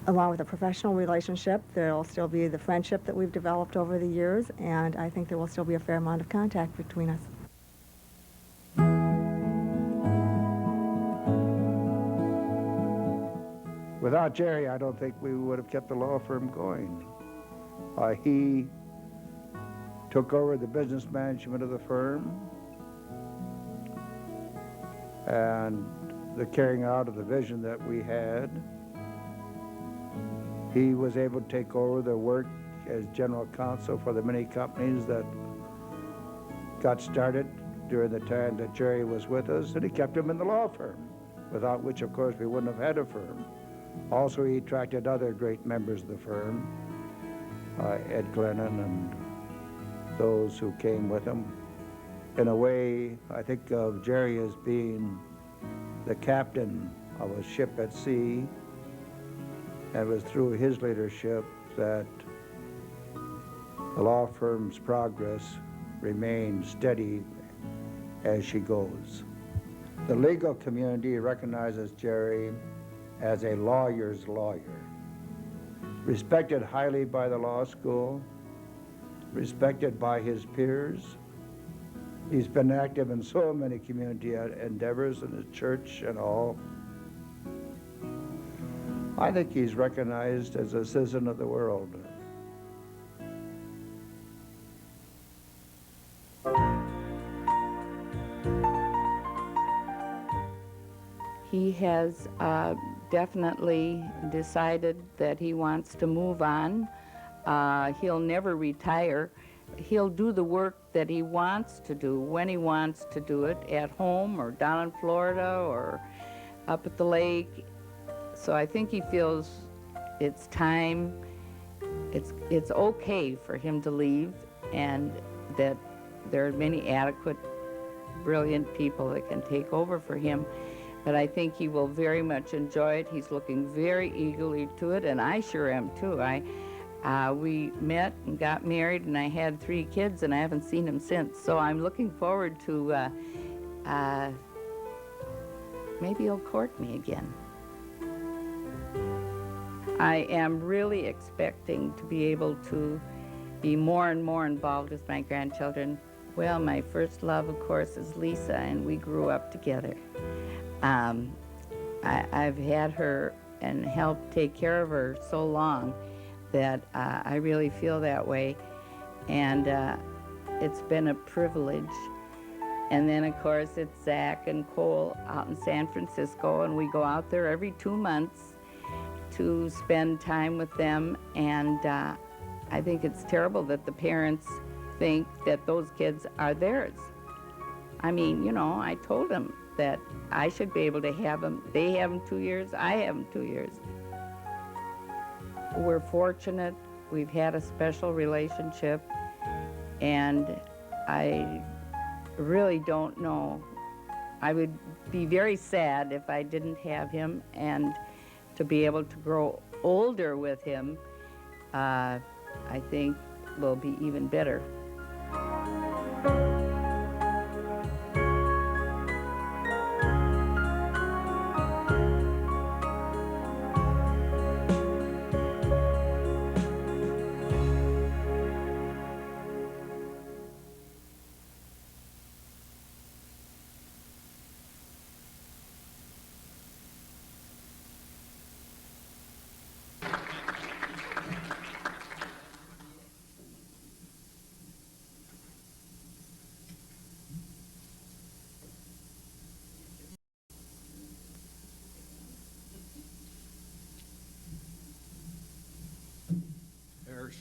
along with a professional relationship, there will still be the friendship that we've developed over the years, and I think there will still be a fair amount of contact between us. Without Jerry, I don't think we would have kept the law firm going. He took over the business management of the firm and the carrying out of the vision that we had. He was able to take over the work as general counsel for the many companies that got started during the time that Jerry was with us, and he kept him in the law firm, without which, of course, we wouldn't have had a firm. Also, he attracted other great members of the firm, Ed Glennon and those who came with him. In a way, I think of Jerry as being the captain of a ship at sea, and it was through his leadership that the law firm's progress remained steady as she goes. The legal community recognizes Jerry as a lawyer's lawyer, respected highly by the law school, respected by his peers. He's been active in so many community endeavors in his church and all. I think he's recognized as a citizen of the world. He has definitely decided that he wants to move on. He'll never retire. He'll do the work that he wants to do when he wants to do it, at home or down in Florida or up at the lake. So I think he feels it's time, it's okay for him to leave, and that there are many adequate, brilliant people that can take over for him. But I think he will very much enjoy it. He's looking very eagerly to it, and I sure am too. We met and got married, and I had 3 kids, and I haven't seen him since. So I'm looking forward to maybe he'll court me again. I am really expecting to be able to be more and more involved with my grandchildren. Well, my first love, of course, is Lisa, and we grew up together. I've had her and helped take care of her so long that I really feel that way, and it's been a privilege. And then, of course, it's Zach and Cole out in San Francisco, and we go out there every 2 months to spend time with them, and I think it's terrible that the parents think that those kids are theirs. I mean, you know, I told them that I should be able to have them. They have them 2 years, I have them 2 years. We're fortunate. We've had a special relationship, and I really don't know. I would be very sad if I didn't have him, and to be able to grow older with him, I think will be even better.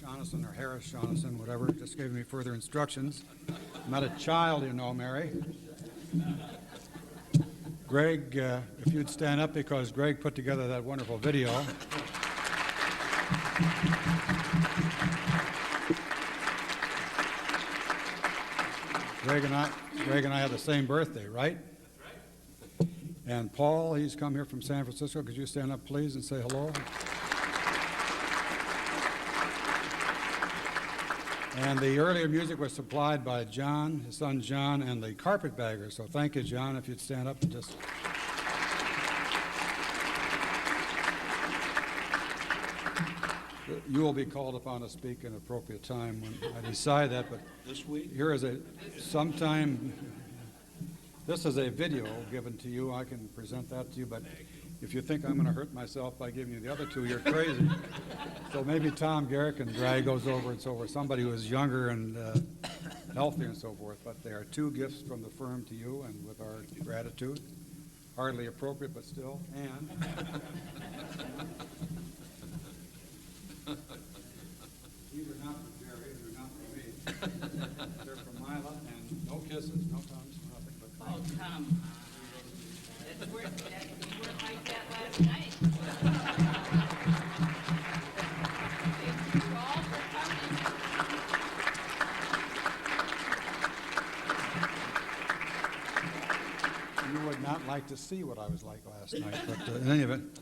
Shaughnessy or Harris Shaughnessy, whatever, just gave me further instructions. I'm not a child, you know, Mary. Greg, if you'd stand up, because Greg put together that wonderful video. Greg and I have the same birthday, right? That's right. And Paul, he's come here from San Francisco. Could you stand up, please, and say hello? And the earlier music was supplied by John, his son John, and the Carpetbaggers. So thank you, John, if you'd stand up and just... You will be called upon to speak in appropriate time when I decide that, but this week? Here is this is a video given to you. I can present that to you, but if you think I'm going to hurt myself by giving you the other two, you're crazy. So maybe Tom Garrick and Drag goes over and so forth, somebody who is younger and healthier and so forth. But they are 2 gifts from the firm to you, and with our gratitude. Hardly appropriate, but still. And these are You would not like to see what I was like last night, but in any event.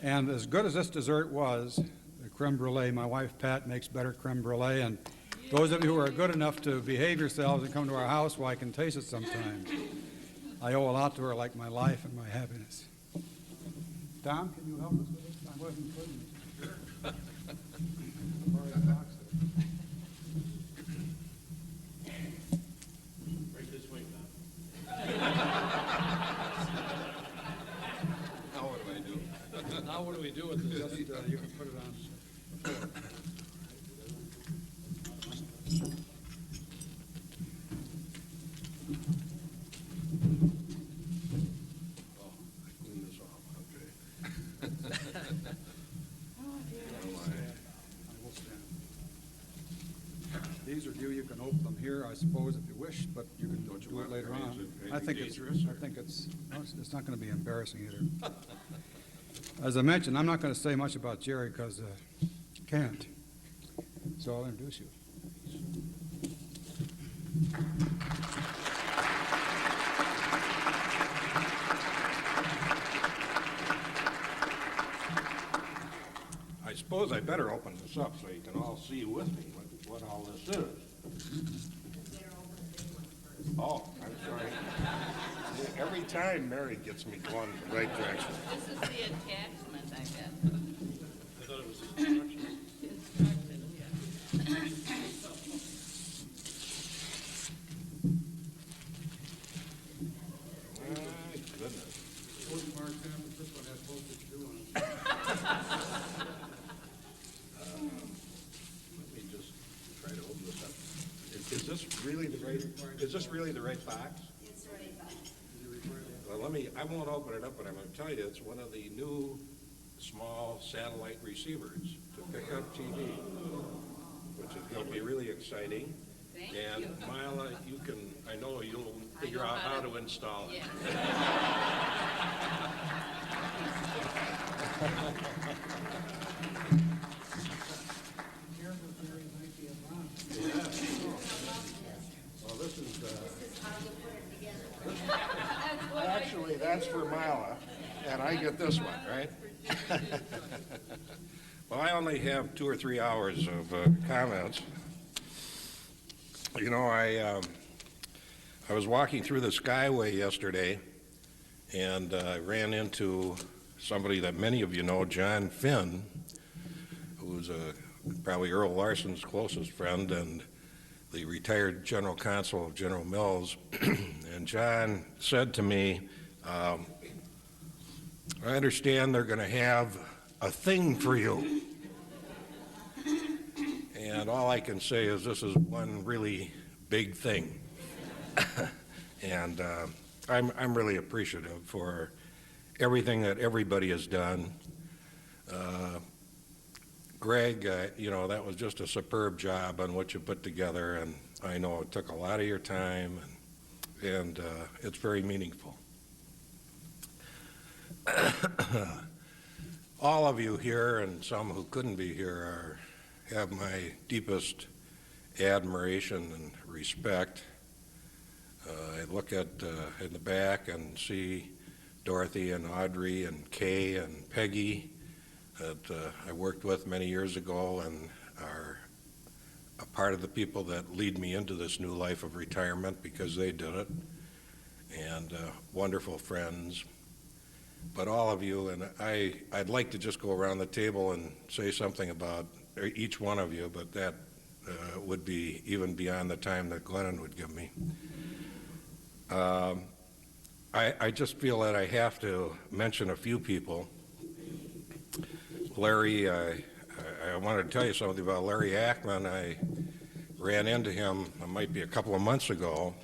And as good as this dessert was, the creme brulee, my wife Pat makes better creme brulee, and those of you who are good enough to behave yourselves and come to our house, well, I can taste it sometime. I owe a lot to her, like my life and my happiness. Tom, can you help us with this? I wasn't putting it. Right this way, Tom. Now what do I do? Now what do we do with this? You can put it on. These are due, you can open them here, I suppose, if you wish, but you can do it later on. I think it's not going to be embarrassing either. As I mentioned, I'm not going to say much about Jerry because can't. So I'll introduce you. I suppose I better open this up so you can all see with me what all this is. Oh, I'm sorry. Every time Mary gets me going in the right direction. This is the attachment, I bet. I thought it was instructions. Instructions, yeah. My goodness. Let me just try to open this up. Is this really the right box? It's the right box. Well, I won't open it up, but I'm going to tell you, it's one of the new small satellite receivers to pick up TV, which is going to be really exciting. And Mila, I know you'll figure out how to install it. Well, this is How you put it together. actually, that's for Mila, and I get this one, right? Well, I only have 2 or 3 hours of comments. You know, I was walking through the Skyway yesterday, and I ran into somebody that many of you know, John Finn, who's probably Earl Larson's closest friend and the retired general counsel of General Mills. And John said to me, I understand they're going to have a thing for you. And all I can say is this is one really big thing. And I'm really appreciative for everything that everybody has done. Greg, you know, that was just a superb job on what you put together, and I know it took a lot of your time, and it's very meaningful. All of you here, and some who couldn't be here, have my deepest admiration and respect. I look at in the back and see Dorothy and Audrey and Kay and Peggy that I worked with many years ago and are a part of the people that lead me into this new life of retirement because they did it, and wonderful friends. But all of you, and I'd like to just go around the table and say something about each one of you, but that would be even beyond the time that Glennon would give me. I just feel that I have to mention a few people. Larry, I wanted to tell you something about Larry Ackman. I ran into him, it might be a couple of months ago.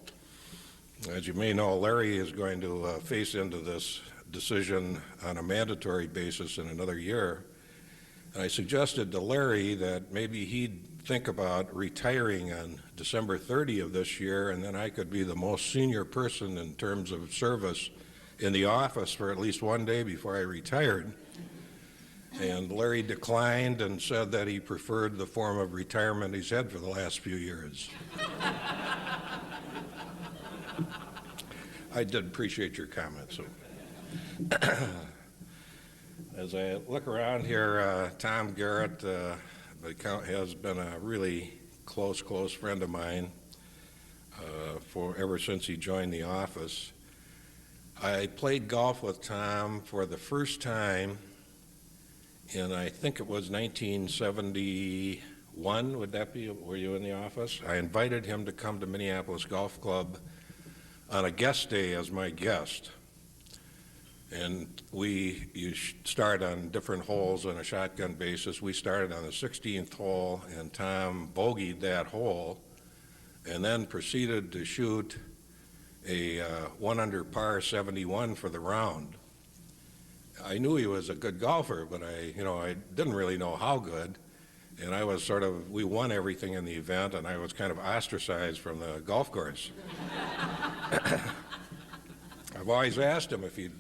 As you may know, Larry is going to face into this decision on a mandatory basis in another year. And I suggested to Larry that maybe he'd think about retiring on December 30 of this year, and then I could be the most senior person in terms of service in the office for at least one day before I retired. And Larry declined and said that he preferred the form of retirement he's had for the last few years. I did appreciate your comments. So. As I look around here, Tom Garrett has been a really close friend of mine for ever since he joined the office. I played golf with Tom for the first time in, I think it was 1971, would that be, were you in the office? I invited him to come to Minneapolis Golf Club on a guest day as my guest. And you start on different holes on a shotgun basis. We started on the 16th hole, and Tom bogeyed that hole, and then proceeded to shoot a 1 under par 71 for the round. I knew he was a good golfer, but I didn't really know how good. And I was we won everything in the event, and I was kind of ostracized from the golf course. I've always asked him if he'd,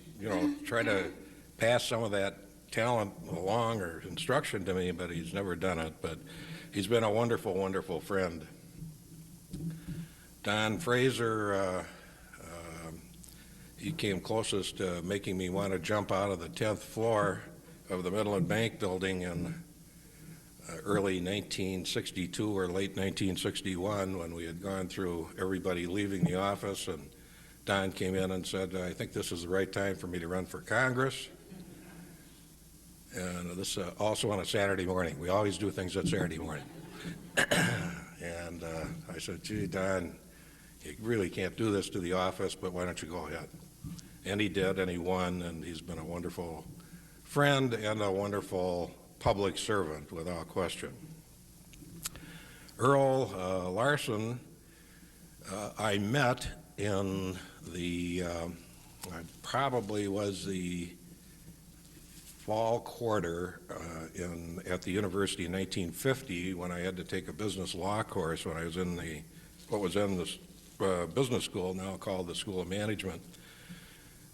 try to pass some of that talent along or instruction to me, but he's never done it. But he's been a wonderful, wonderful friend. Don Fraser, he came closest to making me want to jump out of the 10th floor of the Midland Bank building in early 1962 or late 1961 when we had gone through everybody leaving the office, and Don came in and said, I think this is the right time for me to run for Congress. And this also on a Saturday morning. We always do things on Saturday morning. And I said, gee, Don, you really can't do this to the office, but why don't you go ahead? And he did, and he won, and he's been a wonderful friend and a wonderful public servant, without question. Earl Larson, I met in I probably was the fall quarter at the university in 1950 when I had to take a business law course when I was in what was then the business school, now called the School of Management.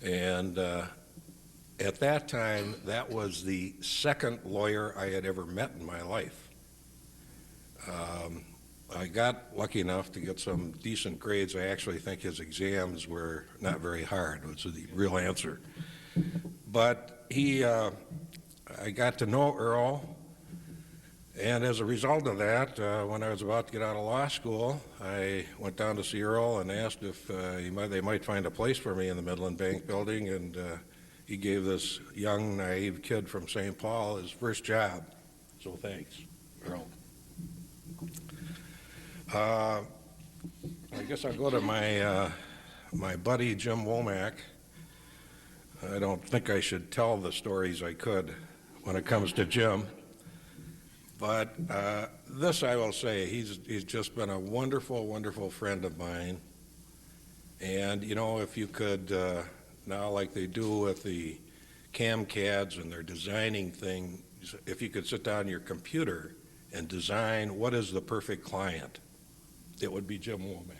And at that time, that was the second lawyer I had ever met in my life. I got lucky enough to get some decent grades. I actually think his exams were not very hard, was the real answer. But I got to know Earl, and as a result of that, when I was about to get out of law school, I went down to see Earl and asked if they might find a place for me in the Midland Bank building, and he gave this young, naive kid from St. Paul his first job. So thanks, Earl. I guess I'll go to my buddy Jim Womack. I don't think I should tell the stories I could when it comes to Jim, but this I will say, he's just been a wonderful, wonderful friend of mine. And if you could now, like they do with the CAMCADs and their designing thing, if you could sit down your computer and design what is the perfect client, it would be Jim Womack.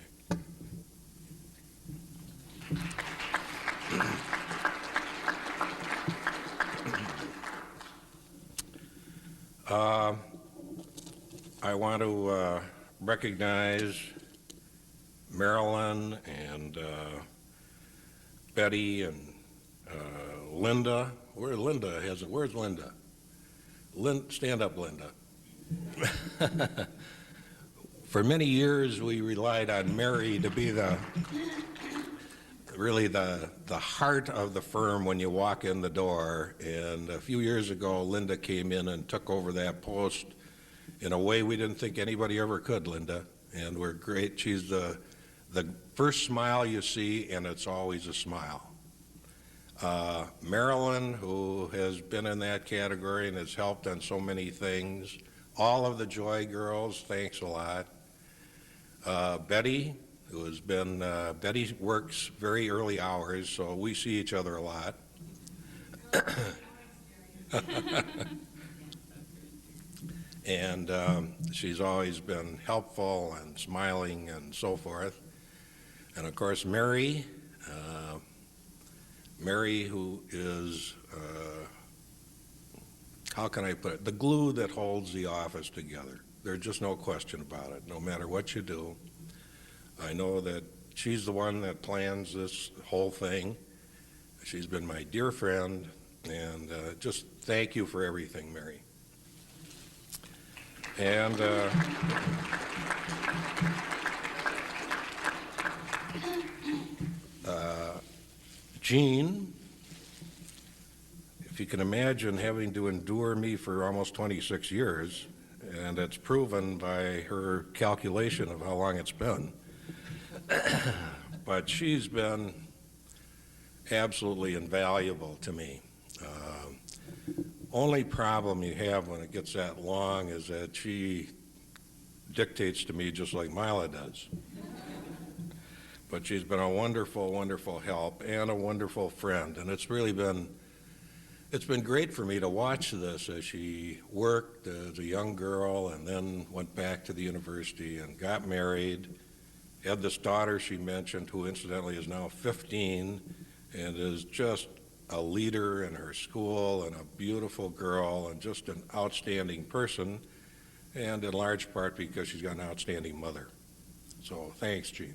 I want to recognize Marilyn and Betty and Linda. Where's Linda? Where's Linda? Stand up, Linda. For many years, we relied on Mary to be really the heart of the firm when you walk in the door. And a few years ago, Linda came in and took over that post in a way we didn't think anybody ever could, Linda. And we're great. She's the first smile you see, and it's always a smile. Marilyn, who has been in that category and has helped on so many things. All of the Joy girls, thanks a lot. Betty, who has been, Betty works very early hours, so we see each other a lot. And she's always been helpful and smiling and so forth. And of course, Mary, who is, how can I put it, the glue that holds the office together. There's just no question about it. No matter what you do, I know that she's the one that plans this whole thing. She's been my dear friend, and just thank you for everything, Mary. And Jean, if you can imagine having to endure me for almost 26 years, and it's proven by her calculation of how long it's been, but she's been absolutely invaluable to me. Only problem you have when it gets that long is that she dictates to me just like Mila does. But she's been a wonderful, wonderful help and a wonderful friend, and it's been great for me to watch this as she worked as a young girl and then went back to the university and got married, had this daughter she mentioned who incidentally is now 15 and is just a leader in her school and a beautiful girl and just an outstanding person, and in large part because she's got an outstanding mother. So thanks, Jean.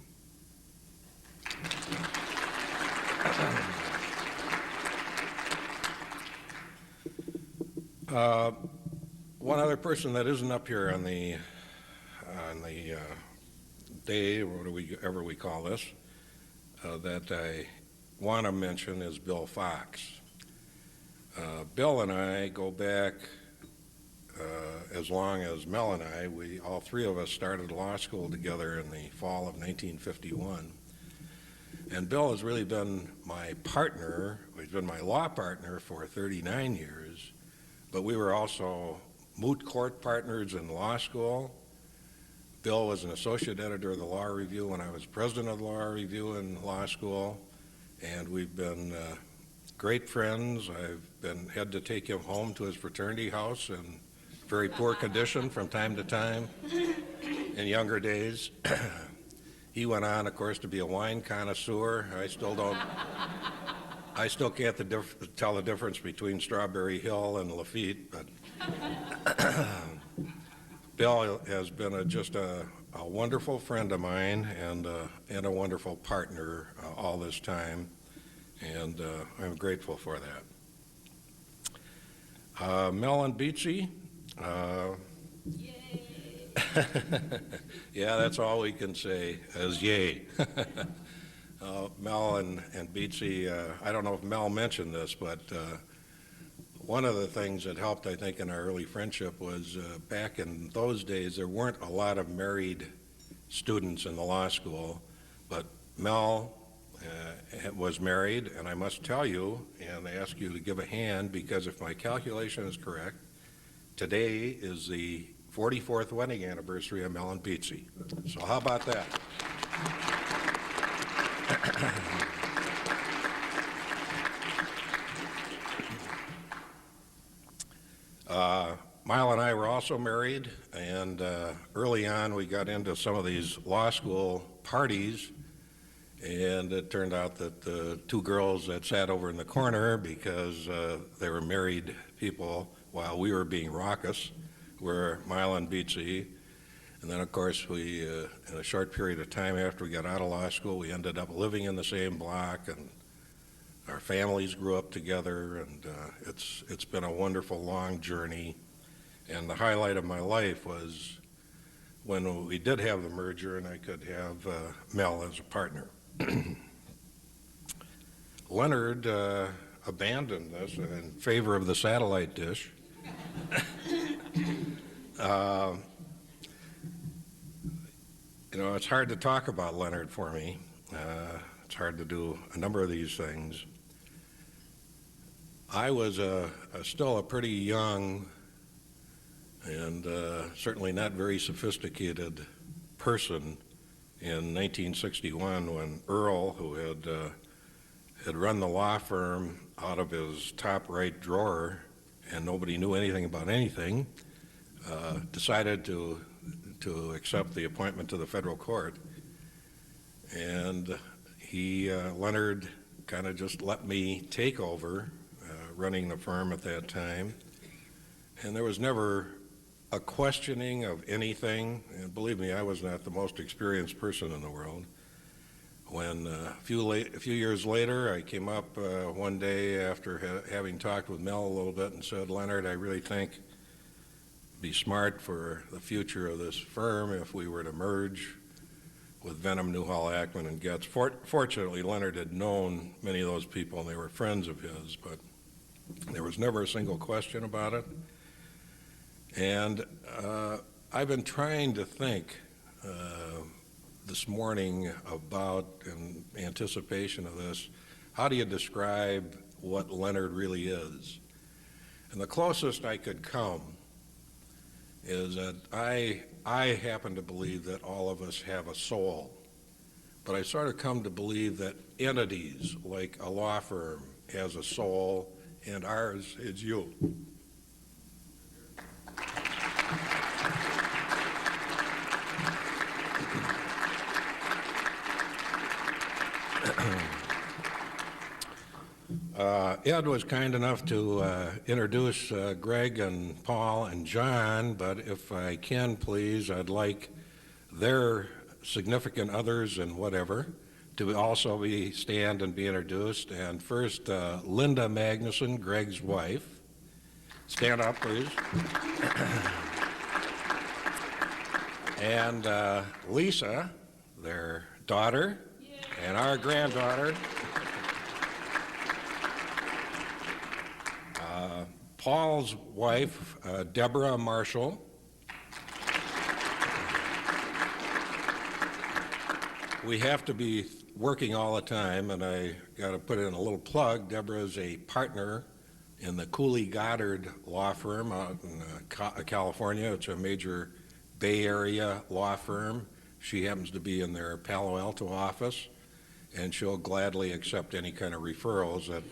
One other person that isn't up here on the day, or whatever we call this, that I want to mention is Bill Fox. Bill and I go back as long as Mel and I. All three of us started law school together in the fall of 1951. And Bill has really been my partner. He's been my law partner for 39 years, but we were also moot court partners in law school. Bill was an associate editor of the Law Review when I was president of the Law Review in law school, and we've been great friends. I've had to take him home to his fraternity house in very poor condition from time to time in younger days. He went on, of course, to be a wine connoisseur. I still can't tell the difference between Strawberry Hill and Lafitte, but Bill has been just a wonderful friend of mine and a wonderful partner all this time, and I'm grateful for that. Mel and Beatsy. Yeah, that's all we can say is yay. Mel and Beatsy, I don't know if Mel mentioned this, but one of the things that helped, I think, in our early friendship was back in those days, there weren't a lot of married students in the law school, but Mel was married, and I must tell you, and ask you to give a hand, because if my calculation is correct, today is the 44th wedding anniversary of Mel and Beatsy. So how about that? Mile and I were also married, and early on we got into some of these law school parties, and it turned out that the two girls that sat over in the corner, because they were married people while we were being raucous, were Mile and Beatsy. And then, of course, we, in a short period of time after we got out of law school, we ended up living in the same block, and our families grew up together, and it's been a wonderful, long journey. And the highlight of my life was when we did have the merger and I could have Mel as a partner. Leonard abandoned this in favor of the satellite dish. You know, it's hard to talk about Leonard for me. It's hard to do a number of these things. I was still a pretty young and certainly not very sophisticated person in 1961 when Earl, who had run the law firm out of his top right drawer and nobody knew anything about anything, decided to accept the appointment to the federal court. And Leonard kind of just let me take over running the firm at that time. and there was never a questioning of anything. And believe me, I was not the most experienced person in the world. When a few years later, I came up one day after having talked with Mel a little bit and said, Leonard, I really think it'd be smart for the future of this firm if we were to merge with Vennum, Newhall, Ackman, and Getz. Fortunately, Leonard had known many of those people, and they were friends of his, but there was never a single question about it. And I've been trying to think this morning about, in anticipation of this, how do you describe what Leonard really is? And the closest I could come is that I happen to believe that all of us have a soul, but I sort of come to believe that entities like a law firm has a soul, and ours is you. Ed was kind enough to introduce Greg and Paul and John, but if I can, please, I'd like their significant others and whatever to also stand and be introduced. And first, Linda Magnuson, Greg's wife. Stand up, please. And Lisa, their daughter, and our granddaughter. Paul's wife, Deborah Marshall. We have to be working all the time, and I got to put in a little plug. Deborah is a partner in the Cooley Goddard law firm out in California. It's a major Bay Area law firm. She happens to be in their Palo Alto office, and she'll gladly accept any kind of referrals that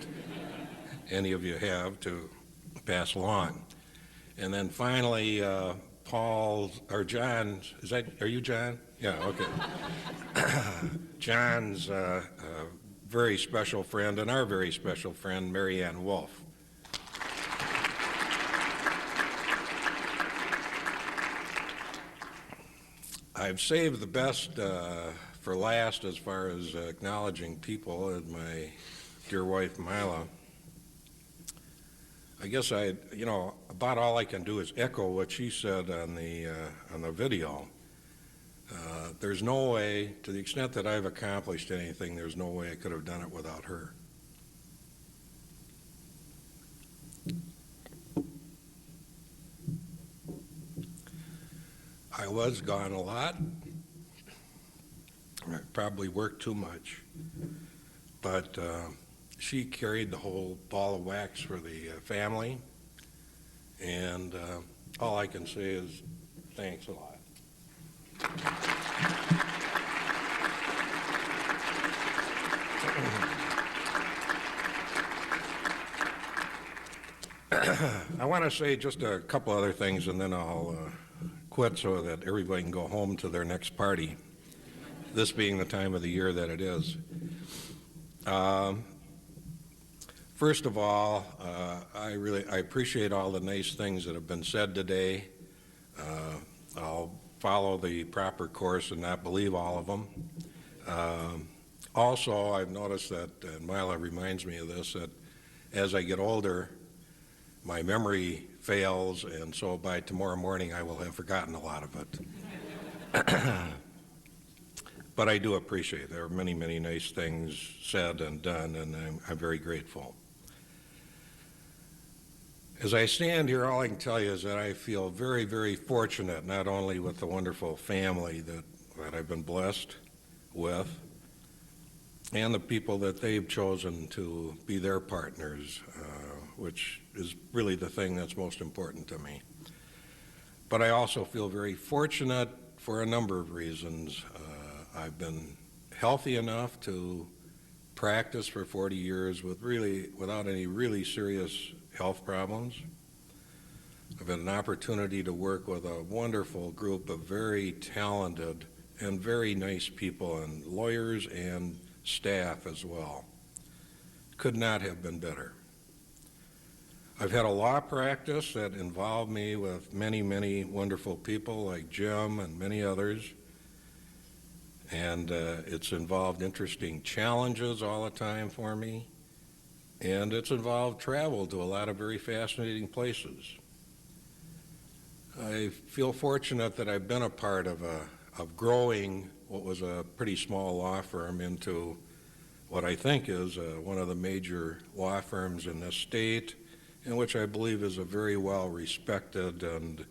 any of you have to pass along. And then finally, John, are you John? Yeah, okay. John's a very special friend, and our very special friend, Mary Ann Wolf. I've saved the best for last as far as acknowledging people, and my dear wife, Mila. I guess about all I can do is echo what she said on the video. There's no way, to the extent that I've accomplished anything, there's no way I could have done it without her. I was gone a lot. I probably worked too much, but she carried the whole ball of wax for the family, and all I can say is thanks a lot. I want to say just a couple other things, and then I'll quit so that everybody can go home to their next party, this being the time of the year that it is. First of all, I appreciate all the nice things that have been said today. I'll follow the proper course and not believe all of them. Also, I've noticed that, and Mila reminds me of this, that as I get older, my memory fails, and so by tomorrow morning I will have forgotten a lot of it. But I do appreciate it. There are many, many nice things said and done, and I'm very grateful. As I stand here, all I can tell you is that I feel very, very fortunate, not only with the wonderful family that I've been blessed with, and the people that they've chosen to be their partners, which is really the thing that's most important to me. But I also feel very fortunate for a number of reasons. I've been healthy enough to practice for 40 years without any really serious health problems. I've had an opportunity to work with a wonderful group of very talented and very nice people, and lawyers and staff as well. Could not have been better. I've had a law practice that involved me with many, many wonderful people like Jim and many others. And it's involved interesting challenges all the time for me. And it's involved travel to a lot of very fascinating places. I feel fortunate that I've been a part of growing what was a pretty small law firm into what I think is one of the major law firms in this state, and which I believe is a very well-respected and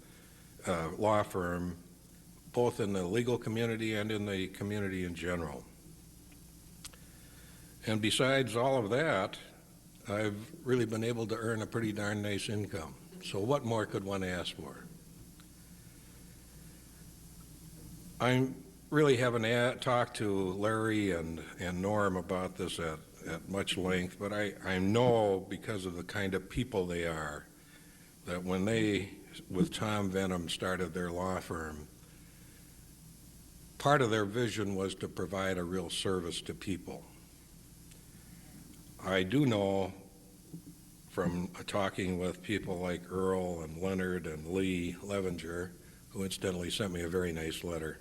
law firm, both in the legal community and in the community in general. And besides all of that, I've really been able to earn a pretty darn nice income. So what more could one ask for? I really haven't talked to Larry and Norm about this at much length, but I know, because of the kind of people they are, that when they, with Tom Vennum, started their law firm, part of their vision was to provide a real service to people. I do know from talking with people like Earl and Leonard and Lee Levenger, who incidentally sent me a very nice letter,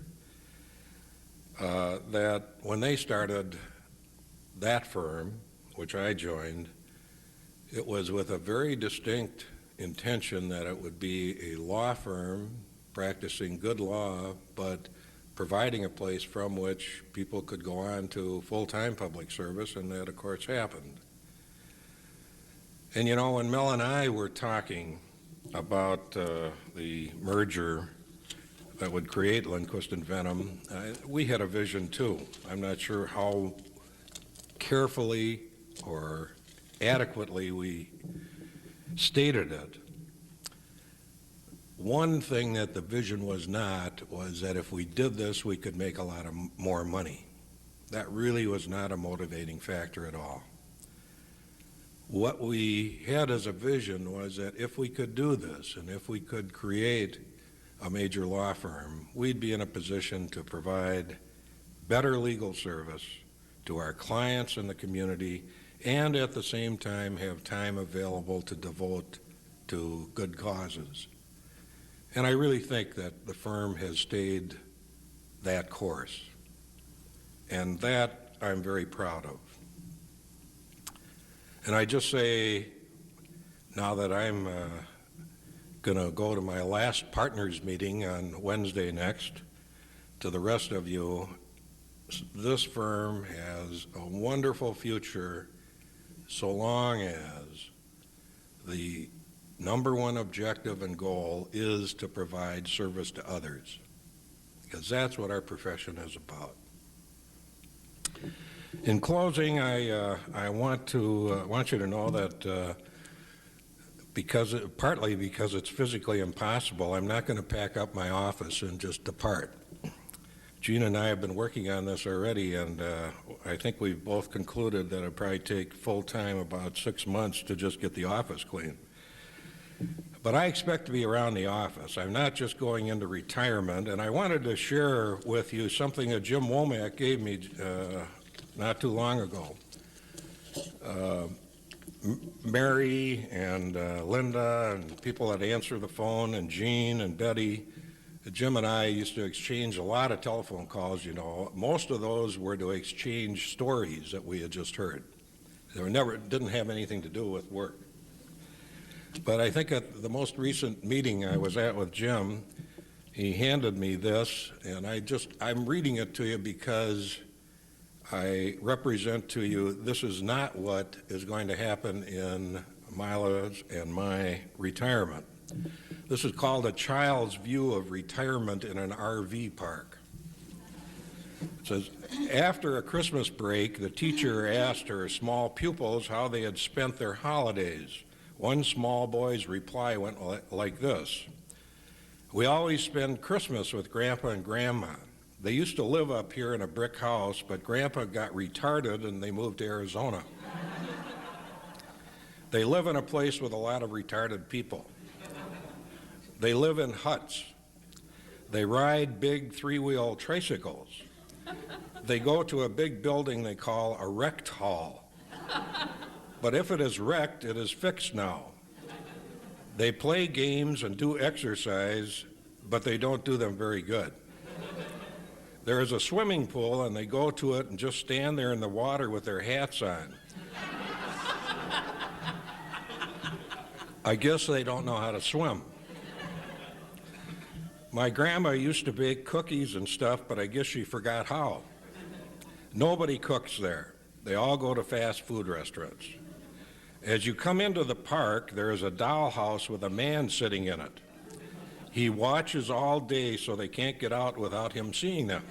that when they started that firm, which I joined, it was with a very distinct intention that it would be a law firm practicing good law, but providing a place from which people could go on to full-time public service, and that, of course, happened. And you know, when Mel and I were talking about the merger that would create Lindquist and Vennum, we had a vision too. I'm not sure how carefully or adequately we stated it. One thing that the vision was not was that if we did this, we could make a lot of more money. That really was not a motivating factor at all. What we had as a vision was that if we could do this, and if we could create a major law firm, we'd be in a position to provide better legal service to our clients in the community, and at the same time have time available to devote to good causes. And I really think that the firm has stayed that course, and that I'm very proud of. And I just say, now that I'm going to go to my last partners meeting on Wednesday next, to the rest of you, this firm has a wonderful future so long as the number one objective and goal is to provide service to others, because that's what our profession is about. In closing, I want you to know that partly because it's physically impossible, I'm not going to pack up my office and just depart. Gina and I have been working on this already, and I think we've both concluded that it'll probably take full-time about 6 months to just get the office clean. But I expect to be around the office. I'm not just going into retirement, and I wanted to share with you something that Jim Womack gave me not too long ago. Mary and Linda and people that answer the phone, and Jean and Betty, Jim and I used to exchange a lot of telephone calls, you know. Most of those were to exchange stories that we had just heard. They didn't have anything to do with work. But I think at the most recent meeting I was at with Jim, he handed me this, and I'm reading it to you because I represent to you, this is not what is going to happen in Mila's and my retirement. This is called A Child's View of Retirement in an RV Park. It says, after a Christmas break, the teacher asked her small pupils how they had spent their holidays. One small boy's reply went like this: "We always spend Christmas with Grandpa and Grandma. They used to live up here in a brick house, but Grandpa got retarded and they moved to Arizona. They live in a place with a lot of retarded people. They live in huts. They ride big three-wheel tricycles. They go to a big building they call a wrecked hall. But if it is wrecked, it is fixed now. They play games and do exercise, but they don't do them very good. There is a swimming pool, and they go to it and just stand there in the water with their hats on. I guess they don't know how to swim. My grandma used to bake cookies and stuff, but I guess she forgot how. Nobody cooks there. They all go to fast food restaurants. As you come into the park, there is a dollhouse with a man sitting in it. He watches all day so they can't get out without him seeing them.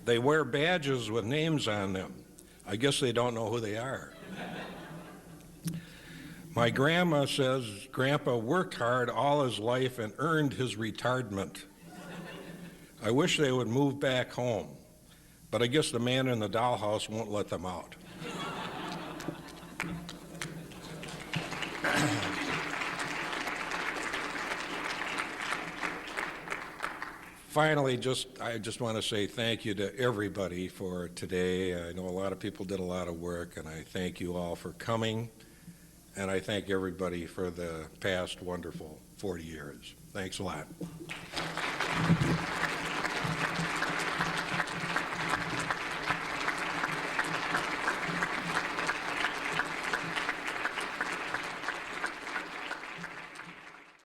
They wear badges with names on them. I guess they don't know who they are. My grandma says Grandpa worked hard all his life and earned his retardment. I wish they would move back home, but I guess the man in the dollhouse won't let them out. Finally, I just want to say thank you to everybody for today. I know a lot of people did a lot of work, and I thank you all for coming, and I thank everybody for the past wonderful 40 years. Thanks a lot.